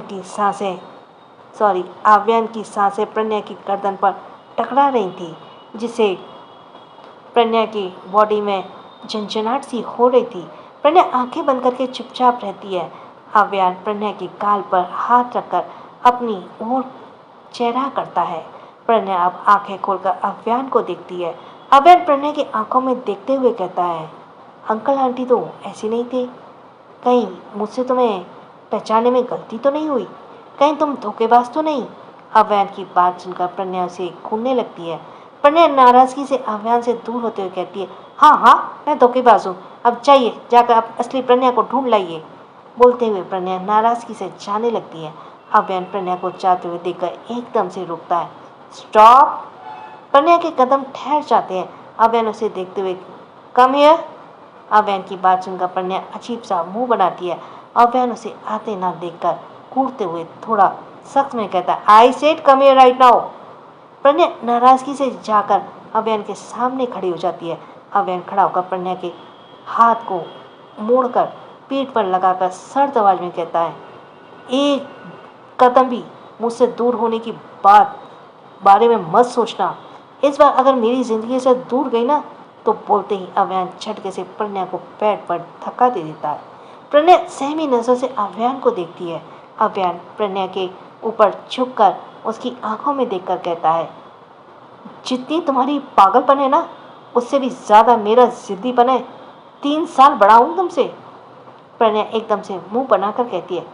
[SPEAKER 1] की सांसें प्रणय की गर्दन पर टकरा रही थी, जिससे प्रणय की बॉडी में झंझनाहट सी हो रही थी। प्रणय आंखें बंद करके चुपचाप रहती है। अव्यान प्रणय की गाल पर हाथ रखकर अपनी ओर चेहरा करता है। प्रणय अब आंखें खोलकर अव्यान को देखती है। अव्यान प्रणय की आंखों में देखते हुए कहता है, अंकल आंटी तो ऐसे नहीं थे। कहीं मुझसे तुम्हें पहचानने में गलती तो नहीं हुई? कहीं तुम धोखेबाज तो नहीं? अव्यान की बात सुनकर प्रणय उसे घूरने लगती है। प्रणय नाराजगी से अव्यान से दूर होते हुए कहती है, हाँ हाँ, मैं धोखेबाज हूँ। अब जाइए, जाकर आप असली प्रणय को ढूंढ लाइए। बोलते हुए प्रणय नाराजगी से जाने लगती है। अव्यान प्रणय को जाते हुए देखकर एकदम से रुकता है। स्टॉप! प्रणय के कदम ठहर जाते हैं। अव्यान उसे देखते हुए, कम हियर। अव्यान की बात सुनकर प्रणय अजीब सा मुंह बनाती है। अव्यान उसे आते ना देखकर घूरते हुए थोड़ा सख्त में कहता है, I said come here right now. Pranay नाराजगी से जाकर अव्यान के सामने खड़ी हो जाती है। अव्यान खड़ा होकर प्रणय के हाथ को मोड़कर पीठ पर लगाकर सर्द आवाज में कहता है, एक कदम भी मुझसे दूर होने की बारे में मत सोचना। इस बार अगर मेरी जिंदगी से दूर गई ना, तो बोलते ही अव्यान झटके से प्रणय को पैर पर धक्का दे देता है। प्रणय सहमी नजर से अव्यान को देखती है। अव्यान प्रणय के ऊपर झुककर उसकी आंखों में देखकर कहता है, जितनी तुम्हारी पागलपन है ना, उससे भी ज्यादा मेरा जिद्दीपन है। 3 साल बड़ा हूं तुमसे। प्रणय एकदम से मुंह बनाकर कहती है,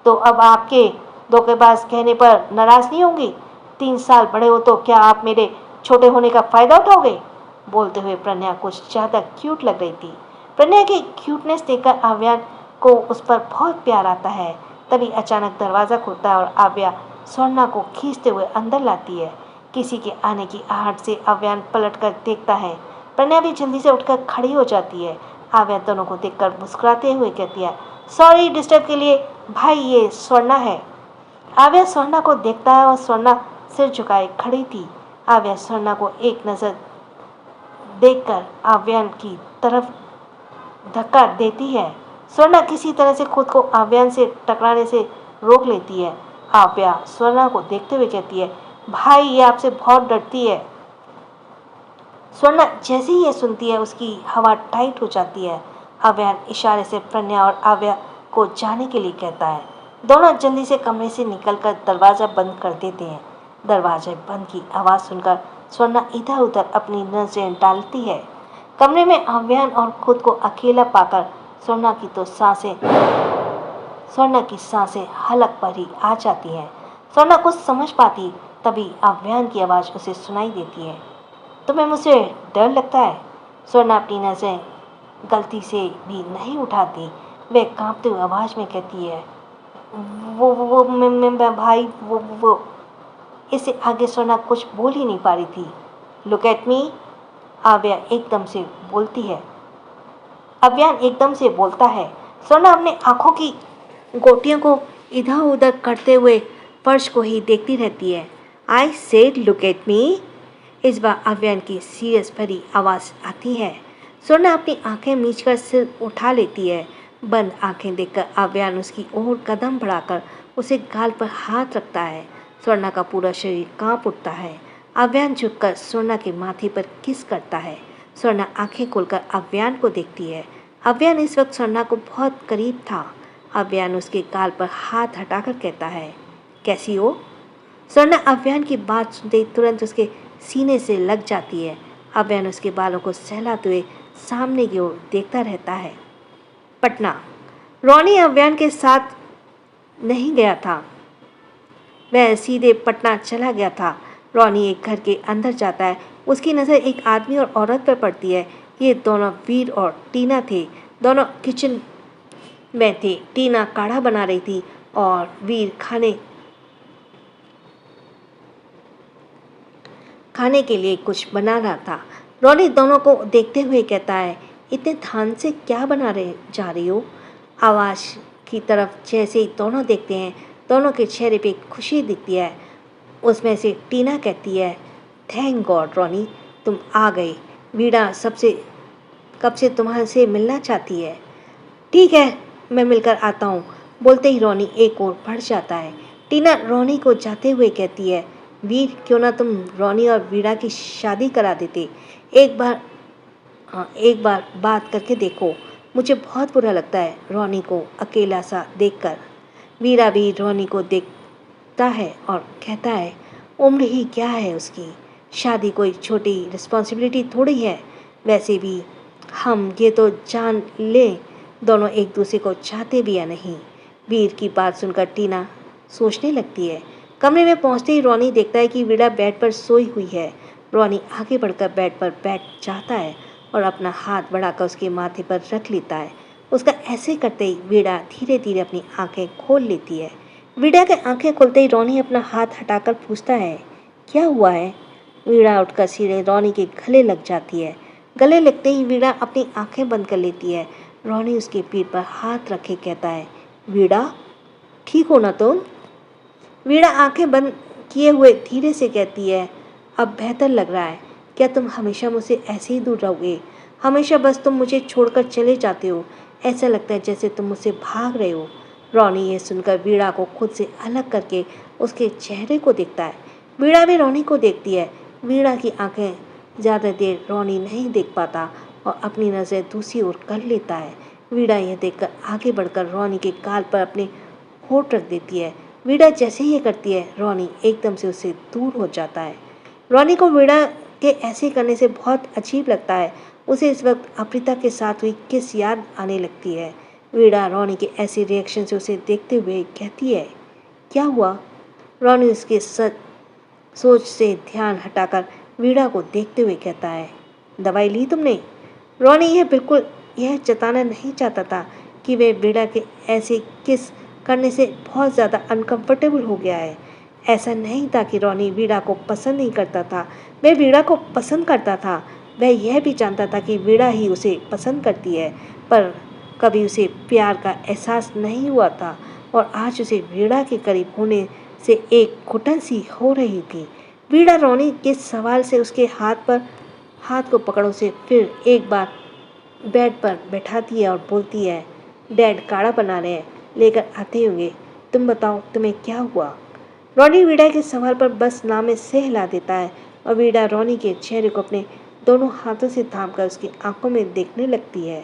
[SPEAKER 1] तो अब आपके धोखेबाज कहने पर नाराज नहीं होंगी? 3 साल बड़े हो तो क्या आप मेरे छोटे होने का फायदा उठाओगे? बोलते हुए प्रणय कुछ ज्यादा क्यूट लग रही थी। प्रणय की क्यूटनेस देखकर अव्यान को उस पर बहुत प्यार आता है। तभी अचानक दरवाजा खुलता है और आव्या स्वर्णा को खींचते हुए अंदर लाती है। किसी के आने की आहट से अव्यान पलटकर देखता है। प्रणय भी जल्दी से उठकर खड़ी हो जाती है। आव्या दोनों को देखकर मुस्कुराते हुए कहती है, सॉरी डिस्टर्ब के लिए भाई, ये स्वर्णा है। आव्या स्वर्णा को देखता है और स्वर्णा सिर झुकाए खड़ी थी। आव्या स्वर्णा को एक नजर देखकर आव्यान की तरफ धक्का देती है। स्वर्णा किसी तरह से खुद को आव्यान से टकराने से रोक लेती है। आव्या स्वर्णा को देखते हुए कहती है, भाई ये आपसे बहुत डरती है। स्वर्णा जैसे ही ये सुनती है, उसकी हवा टाइट हो जाती है। अव्यान इशारे से प्रणय और आव्या को जाने के लिए कहता है। दोनों जल्दी से कमरे से निकलकर दरवाजा बंद कर देते हैं। दरवाजे बंद की आवाज़ सुनकर स्वर्णा इधर उधर अपनी नजरें डालती है। कमरे में अव्यान और खुद को अकेला पाकर स्वर्णा की सांसें हलक पर ही आ जाती हैं। स्वर्णा कुछ समझ पाती तभी अव्यान की आवाज़ उसे सुनाई देती है, तुम्हें मुझसे डर लगता है? स्वर्णा अपनी नजरें गलती से भी नहीं उठाती। वह कांपते हुए आवाज़ में कहती है, वो मैं भाई वो। इससे आगे स्वर्णा कुछ बोल ही नहीं पा रही थी। लुक एट मी, अव्यान एकदम से बोलता है। स्वर्णा अपने आंखों की गोटियों को इधर उधर करते हुए फर्श को ही देखती रहती है। I said look at me. इस बार अव्यान की सीरियस भरी आवाज़ आती है। स्वर्णा अपनी आंखें मीचकर सिर उठा लेती है। बंद आंखें देखकर अव्यान उसकी ओर कदम बढ़ाकर उसे गाल पर हाथ रखता है। स्वर्णा का पूरा शरीर कांप उठता है। अव्यान झुककर स्वर्णा के माथे पर किस करता है। स्वर्णा आंखें खोलकर अव्यान को देखती है। अव्यान इस वक्त स्वर्णा को बहुत करीब था। अव्यान उसके गाल पर हाथ हटाकर कहता है, कैसी हो? स्वर्णा अव्यान की बात सुनते ही तुरंत उसके सीने से लग जाती है। अव्यान उसके बालों को सहलाते हुए सामने की ओर देखता रहता है। पटना। रोनी अव्यान के साथ नहीं गया था, वह सीधे पटना चला गया था। रोनी एक घर के अंदर जाता है। उसकी नज़र एक आदमी और औरत पर पड़ती है। ये दोनों वीर और टीना थे। दोनों किचन में थे। टीना काढ़ा बना रही थी और वीर खाने के लिए कुछ बना रहा था। रोनी दोनों को देखते हुए कहता है, इतने ध्यान से क्या बना रहे जा रही हो? आवाज़ की तरफ जैसे ही दोनों देखते हैं, दोनों के चेहरे पे खुशी दिखती है। उसमें से टीना कहती है, थैंक गॉड रोनी, तुम आ गए। वीणा सबसे कब से तुम्हारे से मिलना चाहती है। ठीक है, मैं मिलकर आता हूँ। बोलते ही रोनी एक ओर बढ़ जाता है। टीना रोनी को जाते हुए कहती है, वीर, क्यों ना तुम रोनी और वीणा की शादी करा देते। एक बार एक बार बात करके देखो। मुझे बहुत बुरा लगता है रोनी को अकेला सा देखकर। वीरा भी रोनी को देखता है और कहता है, उम्र ही क्या है उसकी, शादी कोई छोटी रिस्पॉन्सिबिलिटी थोड़ी है। वैसे भी हम ये तो जान ले दोनों एक दूसरे को चाहते भी या नहीं। वीर की बात सुनकर टीना सोचने लगती है। कमरे में पहुंचते ही रोनी देखता है कि वीरा बेड पर सोई हुई है। रोनी आगे बढ़कर बेड पर बैठ जाता है और अपना हाथ बढ़ाकर उसके माथे पर रख लेता है। उसका ऐसे करते ही वीणा धीरे धीरे अपनी आंखें खोल लेती है। वीणा के आंखें खुलते ही रोनी अपना हाथ हटाकर पूछता है, क्या हुआ है? वीणा उठकर सीधे रोनी के गले लग जाती है। गले लगते ही वीणा अपनी आंखें बंद कर लेती है। रोनी उसके पीठ पर हाथ रखे कहता है, वीणा, ठीक हो ना तुम? वीणा आंखें बंद किए हुए धीरे से कहती है, अब बेहतर लग रहा है। क्या तुम हमेशा मुझसे ऐसे ही दूर रहोगे? हमेशा बस तुम मुझे छोड़कर चले जाते हो। ऐसा लगता है जैसे तुम मुझसे भाग रहे हो। रोनी ये सुनकर वीणा को खुद से अलग करके उसके चेहरे को देखता है। वीणा भी रोनी को देखती है। वीणा की आंखें ज़्यादा देर रोनी नहीं देख पाता और अपनी नज़र दूसरी ओर कर लेता है। वीणा यह देखकर आगे बढ़कर रोनी के गाल पर अपने होठ रख देती है। वीणा जैसे ही ये करती है, रोनी एकदम से उससे दूर हो जाता है। रोनी को वीणा के ऐसे करने से बहुत अजीब लगता है। उसे इस वक्त अप्रिता के साथ हुई किस याद आने लगती है। वीणा रोनी के ऐसे रिएक्शन से उसे देखते हुए कहती है, क्या हुआ? रोनी उसके सोच से ध्यान हटाकर वीणा को देखते हुए कहता है, दवाई ली तुमने? रोनी यह जताना नहीं चाहता था कि वह वीणा के ऐसे किस करने से बहुत ज़्यादा अनकंफर्टेबल हो गया है। ऐसा नहीं था कि रोनी वीणा को पसंद नहीं करता था, वह वीणा को पसंद करता था। वह यह भी जानता था कि वीणा ही उसे पसंद करती है, पर कभी उसे प्यार का एहसास नहीं हुआ था और आज उसे वीणा के करीब होने से एक घुटन सी हो रही थी। वीणा रोनी के सवाल से उसके हाथ को पकड़ों से फिर एक बार बेड पर बैठाती है और बोलती है, डैड काढ़ा बना रहे हैं, लेकर आते होंगे। तुम बताओ तुम्हें क्या हुआ? रोनी वीणा के सवाल पर बस नामे से हिला देता है और वीणा रोनी के चेहरे को अपने दोनों हाथों से थामकर उसकी आंखों में देखने लगती है,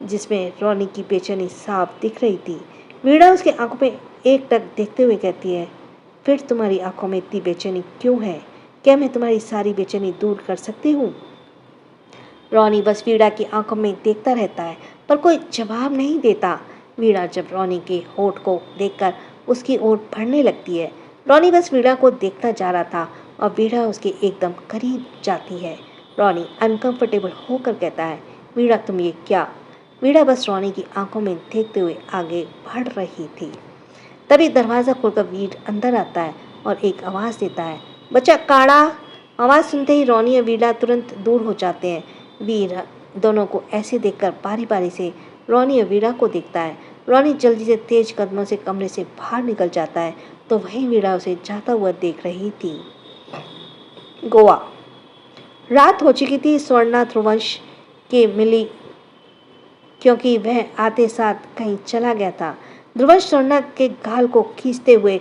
[SPEAKER 1] जिसमें रोनी की बेचैनी साफ दिख रही थी। वीणा उसकी आंखों में एक टक देखते हुए कहती है, फिर तुम्हारी आंखों में इतनी बेचैनी क्यों है? क्या मैं तुम्हारी सारी बेचैनी दूर कर सकती हूँ? रोनी बस वीणा की आंखों में देखता रहता है, पर कोई जवाब नहीं देता। वीणा जब रोनी के होठ को देखकर उसकी ओर बढ़ने लगती है। रोनी बस वीणा को देखता जा रहा था और वीणा उसके एकदम करीब जाती है। रोनी अनकंफर्टेबल होकर कहता है, वीणा तुम ये क्या? वीणा बस रोनी की आंखों में देखते हुए आगे बढ़ रही थी। तभी दरवाज़ा खोलकर वीर अंदर आता है और एक आवाज़ देता है, बच्चा काढ़ा। आवाज़ सुनते ही रोनी और वीणा तुरंत दूर हो जाते हैं। वीर दोनों को ऐसे देखकर बारी बारी से रोनी और वीणा को देखता है। रोनी जल्दी से तेज कदमों से कमरे से बाहर निकल जाता है तो वहीं वीणा उसे जाता हुआ देख रही थी। गोवा। रात हो चुकी थी। स्वर्णा ध्रुवंश के मिली क्योंकि वह आते साथ कहीं चला गया था। ध्रुवंश स्वर्णा के गाल को खींचते हुए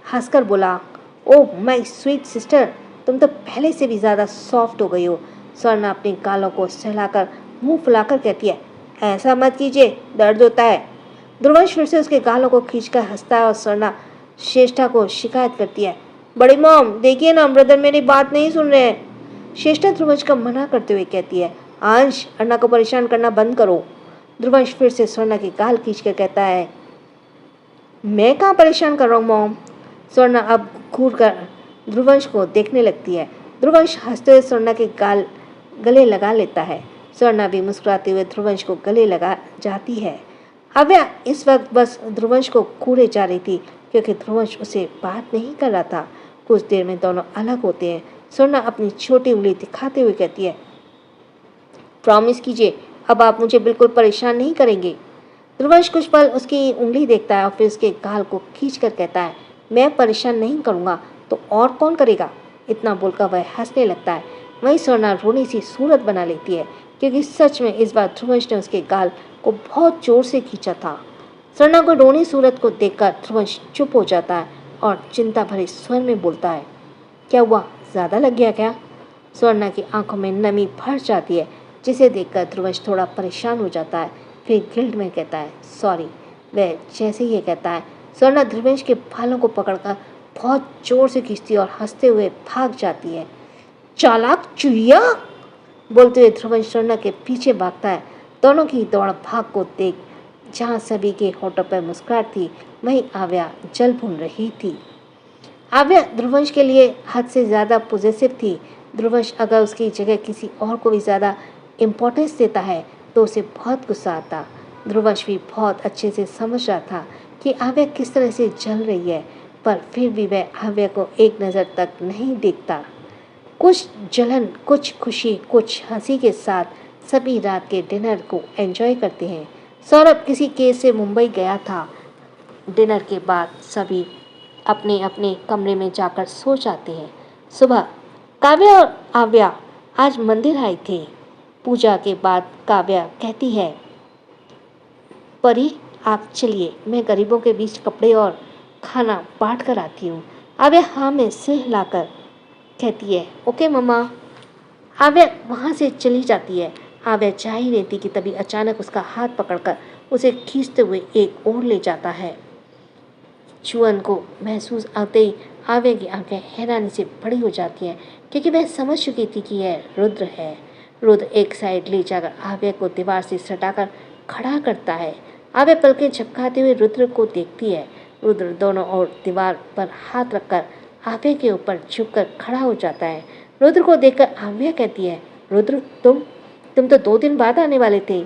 [SPEAKER 1] हंसकर बोला, ओह माय स्वीट सिस्टर, तुम तो पहले से भी ज़्यादा सॉफ्ट हो गई हो। स्वर्णा अपने गालों को सहलाकर मुंह फुलाकर कहती है, ऐसा मत कीजिए, दर्द होता है। ध्रुवंश फिर से उसके गालों को खींचकर हंसता है और स्वर्णा श्रेष्ठा को शिकायत करती है, बड़ी मॉम देखिए ना, ब्रदर मेरी बात नहीं सुन रहे हैं। श्रेष्ठा ध्रुवंश को मना करते हुए कहती है, अंश, अन्ना को परेशान करना बंद करो। ध्रुवंश फिर से स्वर्णा के गाल खींचकर कहता है, मैं कहाँ परेशान कर रहा हूँ मॉम। स्वर्णा अब घूर कर ध्रुवंश को देखने लगती है। ध्रुवंश हंसते हुए स्वर्णा के गले लगा लेता है। स्वर्णा भी मुस्कुराते हुए ध्रुवंश को गले लगा जाती है। अव्या इस वक्त बस ध्रुवंश को घूरे जा रही थी क्योंकि ध्रुवंश उसे बात नहीं कर रहा था। कुछ देर में दोनों अलग होते हैं। स्वर्णा अपनी छोटी उंगली दिखाते हुए कहती है, प्रॉमिस कीजिए, अब आप मुझे बिल्कुल परेशान नहीं करेंगे। ध्रुवंश कुछ पल उसकी उंगली देखता है और फिर उसके गाल को खींच कर कहता है, मैं परेशान नहीं करूँगा तो और कौन करेगा। इतना बोलकर वह हंसने लगता है। वहीं स्वर्णा रोनी सी सूरत बना लेती है, क्योंकि सच में इस बार ध्रुवंश ने उसके गाल को बहुत जोर से खींचा था। स्वर्णा को रोनी सूरत को देखकर ध्रुवंश चुप हो जाता है और चिंता भरे स्वर में बोलता है, क्या हुआ, ज़्यादा लग गया क्या। स्वर्णा की आंखों में नमी भर जाती है, जिसे देखकर ध्रुवंश थोड़ा परेशान हो जाता है। फिर गिल्ट में कहता है, सॉरी। वह जैसे ही ये कहता है, स्वर्णा ध्रुवंश के बालों को पकड़कर बहुत जोर से खींचती और हंसते हुए भाग जाती है। चालाक चुहिया, बोलते हुए ध्रुवंश स्वर्णा के पीछे भागता है। दोनों की दौड़ भाग को देख जहाँ सभी के होठों पर मुस्कुराहट थी, वहीं आव्या जल भून रही थी। आव्या ध्रुवंश के लिए हद से ज़्यादा पॉजिटिव थी। ध्रुवंश अगर उसकी जगह किसी और को भी ज़्यादा इम्पोर्टेंस देता है तो उसे बहुत गुस्सा आता। ध्रुवंश भी बहुत अच्छे से समझ रहा था कि आव्या किस तरह से जल रही है, पर फिर भी वह आव्या को एक नज़र तक नहीं देखता। कुछ जलन, कुछ खुशी, कुछ हंसी के साथ सभी रात के डिनर को एंजॉय करते हैं। सौरभ किसी केस से मुंबई गया था। डिनर के बाद सभी अपने अपने कमरे में जाकर सो जाते हैं। सुबह काव्या और आव्या आज मंदिर आई थे। पूजा के बाद काव्या कहती है, परी आप चलिए, मैं गरीबों के बीच कपड़े और खाना बांट कर आती हूँ। आव्या हाँ में सिर हिलाकर कहती है, ओके मम्मा। आव्या वहाँ से चली जाती है। आव्या चाह ही रही थी कि तभी अचानक उसका हाथ पकड़कर उसे खींचते हुए एक ओर ले जाता है। चुअन को महसूस आते ही आव्या की आंखें हैरानी से बड़ी हो जाती हैं, क्योंकि वह समझ चुकी थी कि यह रुद्र है। रुद्र एक साइड ले जाकर आव्या को दीवार से सटाकर खड़ा करता है। आव्या पलकें झपकाते हुए रुद्र को देखती है। रुद्र दोनों ओर दीवार पर हाथ रखकर आव्या के ऊपर झुककर खड़ा हो जाता है। रुद्र को देखकर आव्या कहती है, रुद्र तुम तो 2 दिन बाद आने वाले थे।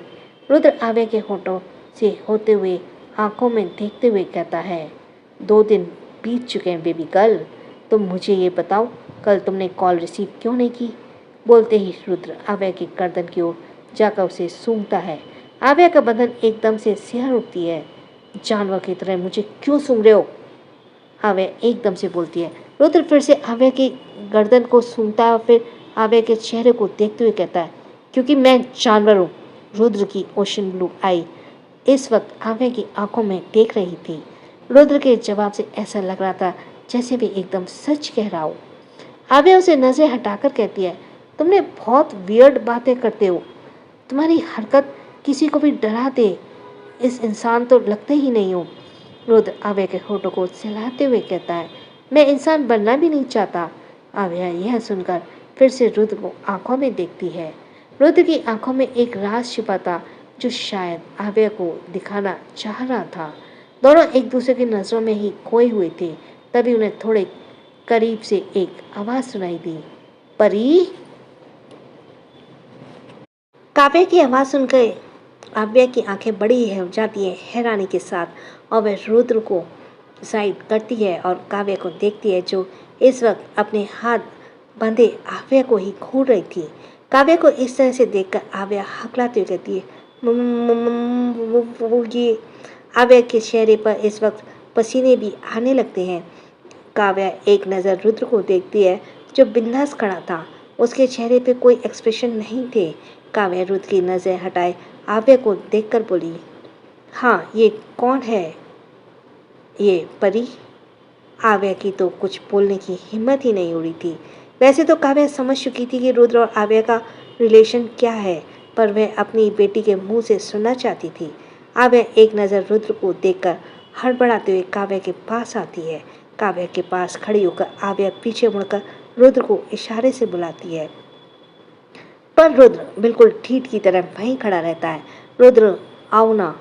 [SPEAKER 1] रुद्र आव्या के होठों से होते हुए आंखों में देखते हुए कहता है, 2 दिन बीत चुके हैं बेबी गर्ल। तुम मुझे ये बताओ, कल तुमने कॉल रिसीव क्यों नहीं की। बोलते ही रुद्र आव्या की गर्दन की ओर जाकर उसे सूंघता है। आव्या का बदन एकदम से सिहर उठती है। जानवर की तरह मुझे क्यों सूंघ रहे हो, आव्या एकदम से बोलती है। रुद्र फिर से आव्या की गर्दन को सूंघता है और फिर आव्या के चेहरे को देखते हुए कहता है, क्योंकि मैं जानवर हूँ। रुद्र की ओशन ब्लू आई इस वक्त आव्या की आंखों में देख रही थी। रुद्र के जवाब से ऐसा लग रहा था जैसे भी एकदम सच कह रहा हो। आव्या उसे नजर हटाकर कहती है, तुमने बहुत वियर्ड बातें करते हो। तुम्हारी हरकत किसी को भी डरा दे, इस इंसान तो लगते ही नहीं हो। रुद्र आव्या के होठों को सहलाते हुए कहता है, मैं इंसान बनना भी नहीं चाहता। आव्या यह सुनकर फिर से रुद्र को आंखों में देखती है। रुद्र की आंखों में एक राज छिपा था जो शायद आव्या को दिखाना चाह रहा था। दोनों एक दूसरे की नज़रों में ही खोए हुए थे। तभी उन्हें थोड़े करीब से एक आवाज़ सुनाई दी, परी। काव्या की आवाज़ सुनकर आव्या की आंखें बड़ी हो जाती हैं हैरानी के साथ, और वह रुद्र को साइड करती है और काव्या को देखती है, जो इस वक्त अपने हाथ बंधे आव्या को ही घूर रही थी। काव्या को इस तरह से देखकर आव्या हकलाते हुए कहती है, ये। आव्या के चेहरे पर इस वक्त पसीने भी आने लगते हैं। काव्या एक नज़र रुद्र को देखती है, जो बिंदास खड़ा था। उसके चेहरे पे कोई एक्सप्रेशन नहीं थे। काव्या रुद्र की नज़र हटाए आव्या को देखकर बोली, हाँ ये कौन है, ये परी। आव्या की तो कुछ बोलने की हिम्मत ही नहीं हो रही थी। वैसे तो काव्या समझ चुकी थी कि रुद्र और आव्या का रिलेशन क्या है, पर वह अपनी बेटी के मुंह से सुनना चाहती थी। आव्या एक नज़र रुद्र को देखकर हड़बड़ाते हुए काव्या के पास आती है। काव्या के पास खड़ी होकर आव्या पीछे मुड़कर रुद्र को इशारे से बुलाती है, पर रुद्र बिल्कुल ठीठ की तरह वहीं खड़ा रहता है। रुद्र आओ ना,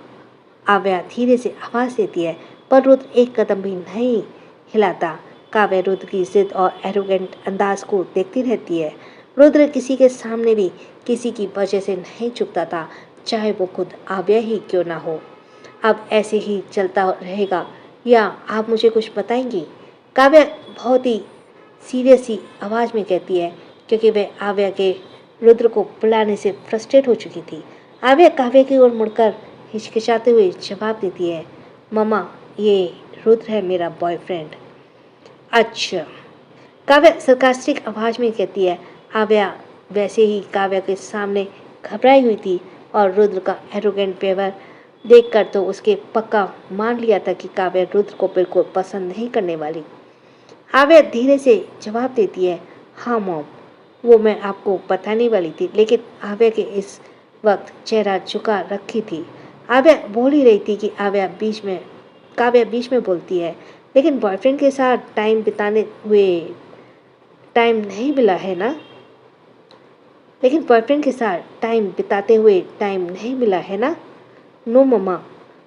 [SPEAKER 1] आव्या धीरे से आवाज़ देती है, पर रुद्र एक कदम भी नहीं हिलाता। काव्या रुद्र की जिद और एरोगेंट अंदाज को देखती रहती है। रुद्र किसी के सामने भी किसी की वजह से नहीं झुकता था, चाहे वो खुद आव्या ही क्यों ना हो। अब ऐसे ही चलता रहेगा या आप मुझे कुछ बताएंगी, काव्या बहुत ही सीरियस सी आवाज़ में कहती है, क्योंकि वह आव्या के रुद्र को बुलाने से फ्रस्ट्रेट हो चुकी थी। आव्या काव्य की ओर मुड़कर हिचकिचाते हुए जवाब देती है, मम्मा ये रुद्र है मेरा बॉयफ्रेंड। अच्छा, काव्या सरकास्टिक आवाज में कहती है। आव्या वैसे ही काव्या के सामने घबराई हुई थी और रुद्र का एरोगेंट व्यवहार देखकर तो उसके पक्का मान लिया था कि काव्या रुद्र को बिल्कुल पसंद नहीं करने वाली। आव्या धीरे से जवाब देती है, हाँ मॉम, वो मैं आपको बताने वाली थी, लेकिन आव्या के इस वक्त चेहरा झुका रखी थी। आव्या बोल ही रही थी कि काव्या बीच में बोलती है, लेकिन बॉयफ्रेंड के साथ टाइम बिताने हुए टाइम नहीं मिला है ना लेकिन बॉयफ्रेंड के साथ टाइम बिताते हुए टाइम नहीं मिला है ना। नो मम्मा,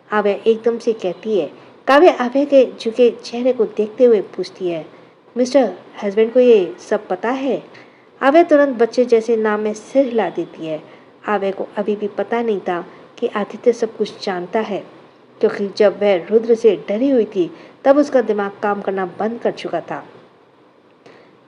[SPEAKER 1] आव्या एकदम से कहती है। काव्या आव्या के झुके चेहरे को देखते हुए पूछती है, मिस्टर हस्बैंड को ये सब पता है? आव्या तुरंत बच्चे जैसे नाम में सिर हिला देती है। आव्या को अभी भी पता नहीं था कि आदित्य सब कुछ जानता है, क्योंकि जब वह रुद्र से डरी हुई थी तब उसका दिमाग काम करना बंद कर चुका था।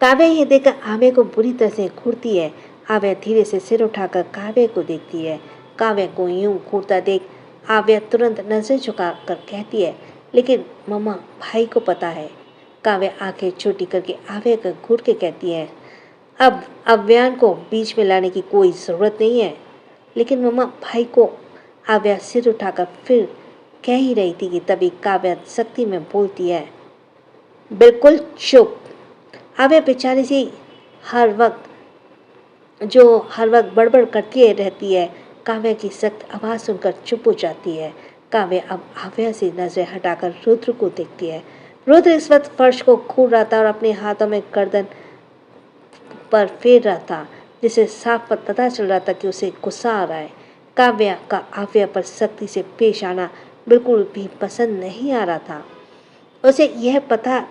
[SPEAKER 1] काव्या ये देखकर आव्या को बुरी तरह से घूरती है। आव्या धीरे से सिर उठाकर काव्या को देखती है। काव्या को यूं घूरता देख आव्या तुरंत नजर झुकाकर कहती है, लेकिन मम्मा भाई को पता है। काव्या आंखें छोटी करके आव्या को घूर के कहती है, अब अव्यान को बीच में लाने की कोई ज़रूरत नहीं है। लेकिन मम्मा भाई को, आव्या सिर उठाकर फिर कह ही रही थी कि तभी काव्या सख्ती में बोलती है, बिल्कुल चुप। आव्या बेचारी सी हर वक्त बड़बड़ करती रहती है। काव्या की सख्त आवाज़ सुनकर चुप हो जाती है। काव्या अब आव्या से नजरें हटाकर रुद्र को देखती है। रुद्र इस वक्त फर्श को घूर रहा था और अपने हाथों में गर्दन पर फेर रहा था, जिसे साफ पता चल रहा था कि उसे गुस्सा आ रहा है। काव्या का आव्या पर सख्ती से पेश आना बिल्कुल भी पसंद नहीं आ रहा था। उसे यह पता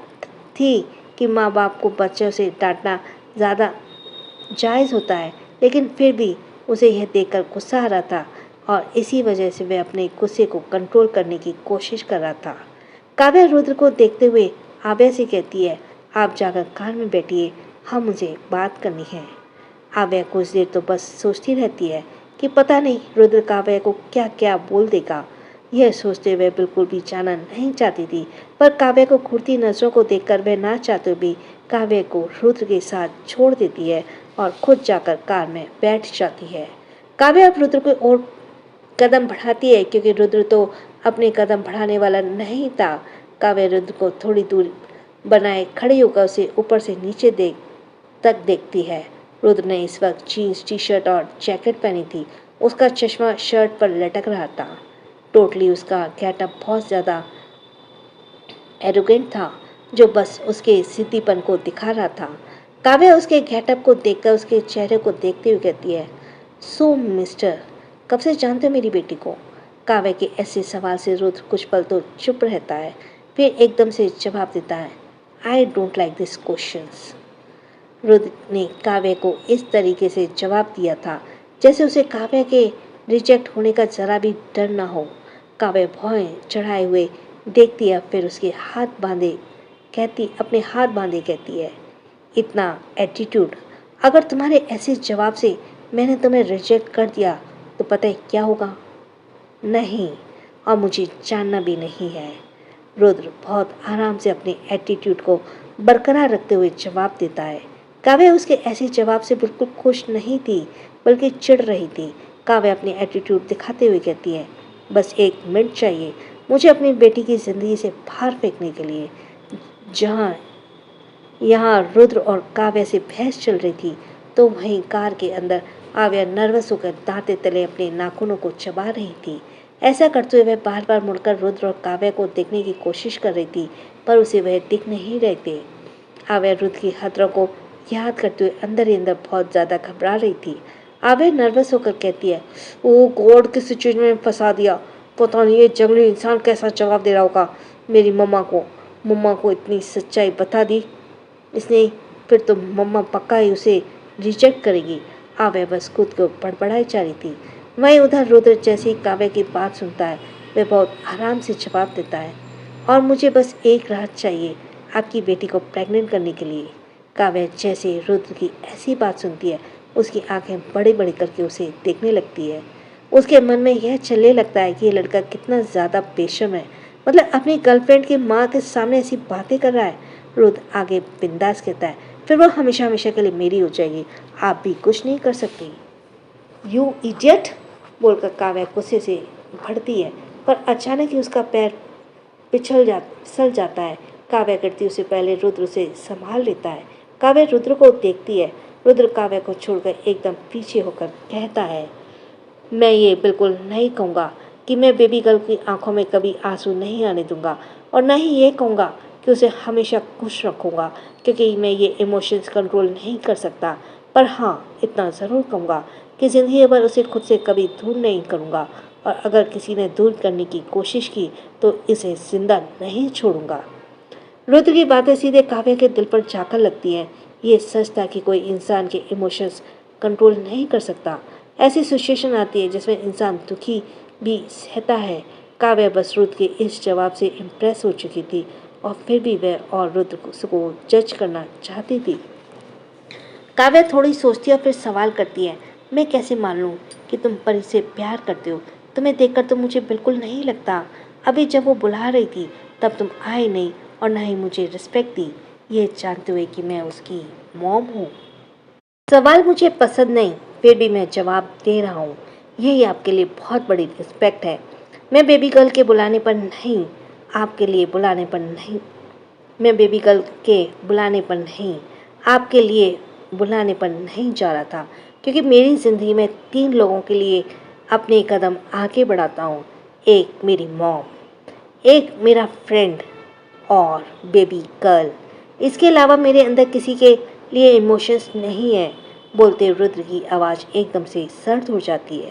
[SPEAKER 1] थी कि माँ बाप को बच्चों से डांटना ज़्यादा जायज़ होता है, लेकिन फिर भी उसे यह देखकर गुस्सा आ रहा था और इसी वजह से वह अपने गुस्से को कंट्रोल करने की कोशिश कर रहा था। काव्या रुद्र को देखते हुए आव्या से कहती है, आप जाकर कार में बैठिए, हम मुझे बात करनी है। आव्या कुछ देर तो बस सोचती रहती है कि पता नहीं रुद्र काव्या को क्या क्या बोल देगा। यह सोचते हुए बिल्कुल भी जाना नहीं चाहती थी, पर काव्या को घूरती नजरों को देखकर वह ना चाहते भी काव्या को रुद्र के साथ छोड़ देती है और खुद जाकर कार में बैठ जाती है। काव्या अब रुद्र को और कदम बढ़ाती है, क्योंकि रुद्र तो अपने कदम बढ़ाने वाला नहीं था। काव्या रुद्र को थोड़ी दूर बनाए खड़ी होकर उसे ऊपर से नीचे देखती है। रुद्र ने इस वक्त जीन्स टी शर्ट और जैकेट पहनी थी। उसका चश्मा शर्ट पर लटक रहा था। टोटली उसका गेटअप बहुत ज़्यादा एरोगेंट था, जो बस उसके सिद्धिपन को दिखा रहा था। काव्या उसके गेटअप को देखकर उसके चेहरे को देखते हुए कहती है, सो मिस्टर, कब से जानते हो मेरी बेटी को? काव्या के ऐसे सवाल से रुद्र कुछ पल तो चुप रहता है, फिर एकदम से जवाब देता है, I don't like this questions. Rudra ने काव्या को इस तरीके से जवाब दिया था जैसे उसे काव्या के रिजेक्ट होने का जरा भी डर न हो। काव्या भौं चढ़ाए हुए देखती है, फिर उसके अपने हाथ बांधे कहती है, इतना एटीट्यूड, अगर तुम्हारे ऐसे जवाब से मैंने तुम्हें रिजेक्ट कर दिया तो पता है क्या होगा? नहीं, और मुझे जानना भी नहीं है। रुद्र बहुत आराम से अपने एटीट्यूड को बरकरार रखते हुए जवाब देता है। काव्या उसके ऐसे जवाब से बिल्कुल खुश नहीं थी, बल्कि चिढ़ रही थी। काव्या अपनी एटीट्यूड दिखाते हुए कहती है, बस 1 मिनट चाहिए मुझे अपनी बेटी की ज़िंदगी से बाहर फेंकने के लिए। यहाँ रुद्र और काव्या से बहस चल रही थी, तो वहीं कार के अंदर आव्या नर्वस होकर दांते तले अपने नाखूनों को चबा रही थी। ऐसा करते हुए वह बार बार मुड़कर रुद्र और काव्या को देखने की कोशिश कर रही थी, पर उसे वह दिख नहीं रहे थे। आव्या रुद्र की हथरों को याद करते हुए अंदर ही अंदर बहुत ज़्यादा घबरा रही थी। आव्या नर्वस होकर कहती है, ओ गॉड, किस सिचुएशन में फंसा दिया, पता नहीं ये जंगली इंसान कैसा जवाब दे रहा होगा मेरी मम्मा को इतनी सच्चाई बता दी इसने, फिर तो मम्मा पक्का ही उसे रिजेक्ट करेगी। आव्या बस खुद को बड़बड़ाई जा रही थी। वहीं उधर रुद्र जैसे ही काव्या की बात सुनता है, वह बहुत आराम से जवाब देता है, और मुझे बस एक रात चाहिए आपकी बेटी को प्रेग्नेंट करने के लिए। काव्या जैसे रुद्र की ऐसी बात सुनती है, उसकी आंखें बड़ी बड़ी करके उसे देखने लगती है। उसके मन में यह चलने लगता है कि ये लड़का कितना ज़्यादा बेशर्म है, मतलब अपनी गर्लफ्रेंड की माँ के सामने ऐसी बातें कर रहा है। रुद्र आगे बिंदास कहता है, फिर वो हमेशा हमेशा के लिए मेरी हो जाएगी, आप भी कुछ नहीं कर सकती। यू इडियट, बोलकर काव्या गुस्से से बढ़ती है, पर अचानक ही उसका पैर फिसल जाता है। काव्या करती उससे पहले रुद्र उसे संभाल लेता है। काव्या रुद्र को देखती है। रुद्र काव्या को छोड़कर एकदम पीछे होकर कहता है, मैं ये बिल्कुल नहीं कहूँगा कि मैं बेबी गर्ल की आंखों में कभी आंसू नहीं आने दूंगा, और न ही ये कहूँगा कि उसे हमेशा खुश रखूँगा, क्योंकि मैं ये इमोशंस कंट्रोल नहीं कर सकता। पर हाँ, इतना ज़रूर कहूँगा कि ज़िंदगी भर उसे खुद से कभी दूर नहीं करूँगा, और अगर किसी ने दूर करने की कोशिश की तो इसे जिंदा नहीं छोड़ूंगा। रुद्र की बातें सीधे काव्या के दिल पर जाकर लगती हैं। ये सच था कि कोई इंसान के इमोशंस कंट्रोल नहीं कर सकता। ऐसी सिचुएशन आती है जिसमें इंसान दुखी भी सहता है। काव्या बस रुद्र के इस जवाब से इम्प्रेस हो चुकी थी, और फिर भी वह और रुद्र को जज करना चाहती थी। काव्या थोड़ी सोचती है और फिर सवाल करती है, मैं कैसे मान लूँ कि तुम परी से प्यार करते हो? तुम्हें देखकर तो मुझे बिल्कुल नहीं लगता। अभी जब वो बुला रही थी तब तुम आए नहीं, और ना ही मुझे रिस्पेक्ट दी, ये जानते हुए कि मैं उसकी मॉम हूँ। सवाल मुझे पसंद नहीं, फिर भी मैं जवाब दे रहा हूँ। यही आपके लिए बहुत बड़ी रिस्पेक्ट है। मैं बेबी गर्ल के बुलाने पर नहीं, आपके लिए बुलाने पर नहीं, मैं बेबी गर्ल के बुलाने पर नहीं, आपके लिए बुलाने पर नहीं जा रहा था, क्योंकि मेरी ज़िंदगी में 3 लोगों के लिए अपने कदम आगे बढ़ाता हूँ। एक मेरी मॉम, एक मेरा फ्रेंड, और बेबी गर्ल। इसके अलावा मेरे अंदर किसी के लिए इमोशंस नहीं है। बोलते रुद्र की आवाज़ एकदम से सर्द हो जाती है।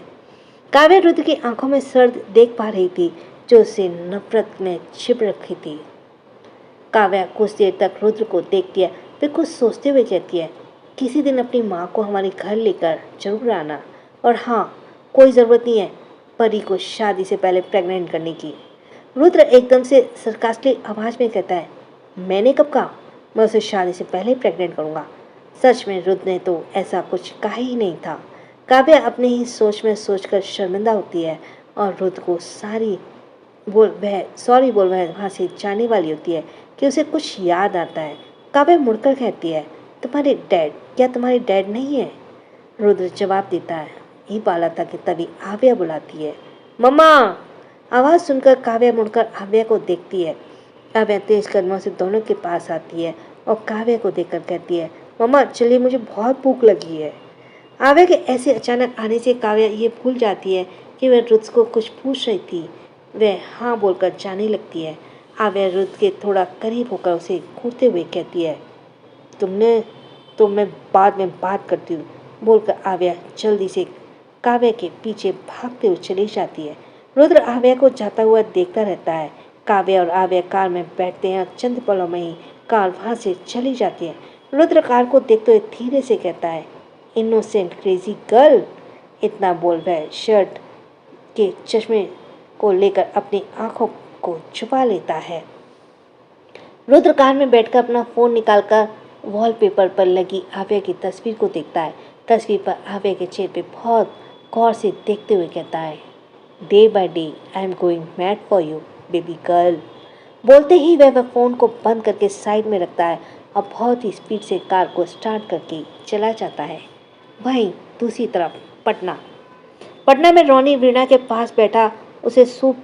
[SPEAKER 1] काव्या रुद्र की आंखों में सर्द देख पा रही थी, जो उसे नफरत में छिप रखी थी। काव्या कुछ देर तक रुद्र को देखती है, फिर कुछ सोचते हुए कहती है, किसी दिन अपनी माँ को हमारे घर लेकर जरूर आना, और हाँ, कोई ज़रूरत नहीं है परी को शादी से पहले प्रेग्नेंट करने की। रुद्र एकदम से सरकास्टिक आवाज़ में कहता है, मैंने कब कहा? मैं उसे शादी से पहले प्रेग्नेंट करूँगा। सच में रुद्र ने तो ऐसा कुछ कहा ही नहीं था। काव्या अपनी ही सोच में सोचकर शर्मिंदा होती है, और रुद्र को सॉरी बोल वह वहाँ से जाने वाली होती है कि उसे कुछ याद आता है। काव्या मुड़कर कहती है, तुम्हारे डैड, क्या तुम्हारे डैड नहीं है? रुद्र जवाब देता है, ये बाला था कि तभी आव्या बुलाती है, मम्मा। आवाज़ सुनकर काव्या मुड़कर आव्या को देखती है। आव्या तेज कदमों से दोनों के पास आती है और काव्या को देखकर कहती है, मम्मा चलिए, मुझे बहुत भूख लगी है। आव्या के ऐसे अचानक आने से काव्या ये भूल जाती है कि वह रुद्र को कुछ पूछ रही थी। वह हाँ बोलकर जाने लगती है। आव्या रुद्र के थोड़ा करीब होकर उसे घूरते हुए कहती है, मैं बाद में बात करती हूँ, बोलकर आव्या जल्दी से काव्या के पीछे भागते हुए चली जाती है। रुद्र आव्या को जाता हुआ देखता रहता है। काव्या और आव्या कार में बैठते हैं, और चंद पलों में ही कार वहाँ से चली जाती है। रुद्र कार को देखते हुए धीरे से कहता है, इनोसेंट क्रेजी गर्ल। इतना बोल वह शर्ट के चश्मे को लेकर अपनी आंखों को छुपा लेता है। रुद्र कार में बैठकर अपना फ़ोन निकालकर वॉलपेपर पर लगी आव्या की तस्वीर को देखता है। तस्वीर पर आव्या के चेहरे पे बहुत गौर से देखते हुए कहता है, day by day I am going mad for you baby girl. बोलते ही वह फ़ोन को बंद करके साइड में रखता है और बहुत ही स्पीड से कार को स्टार्ट करके चला जाता है। वहीं दूसरी तरफ पटना में रोनी वीणा के पास बैठा उसे सूप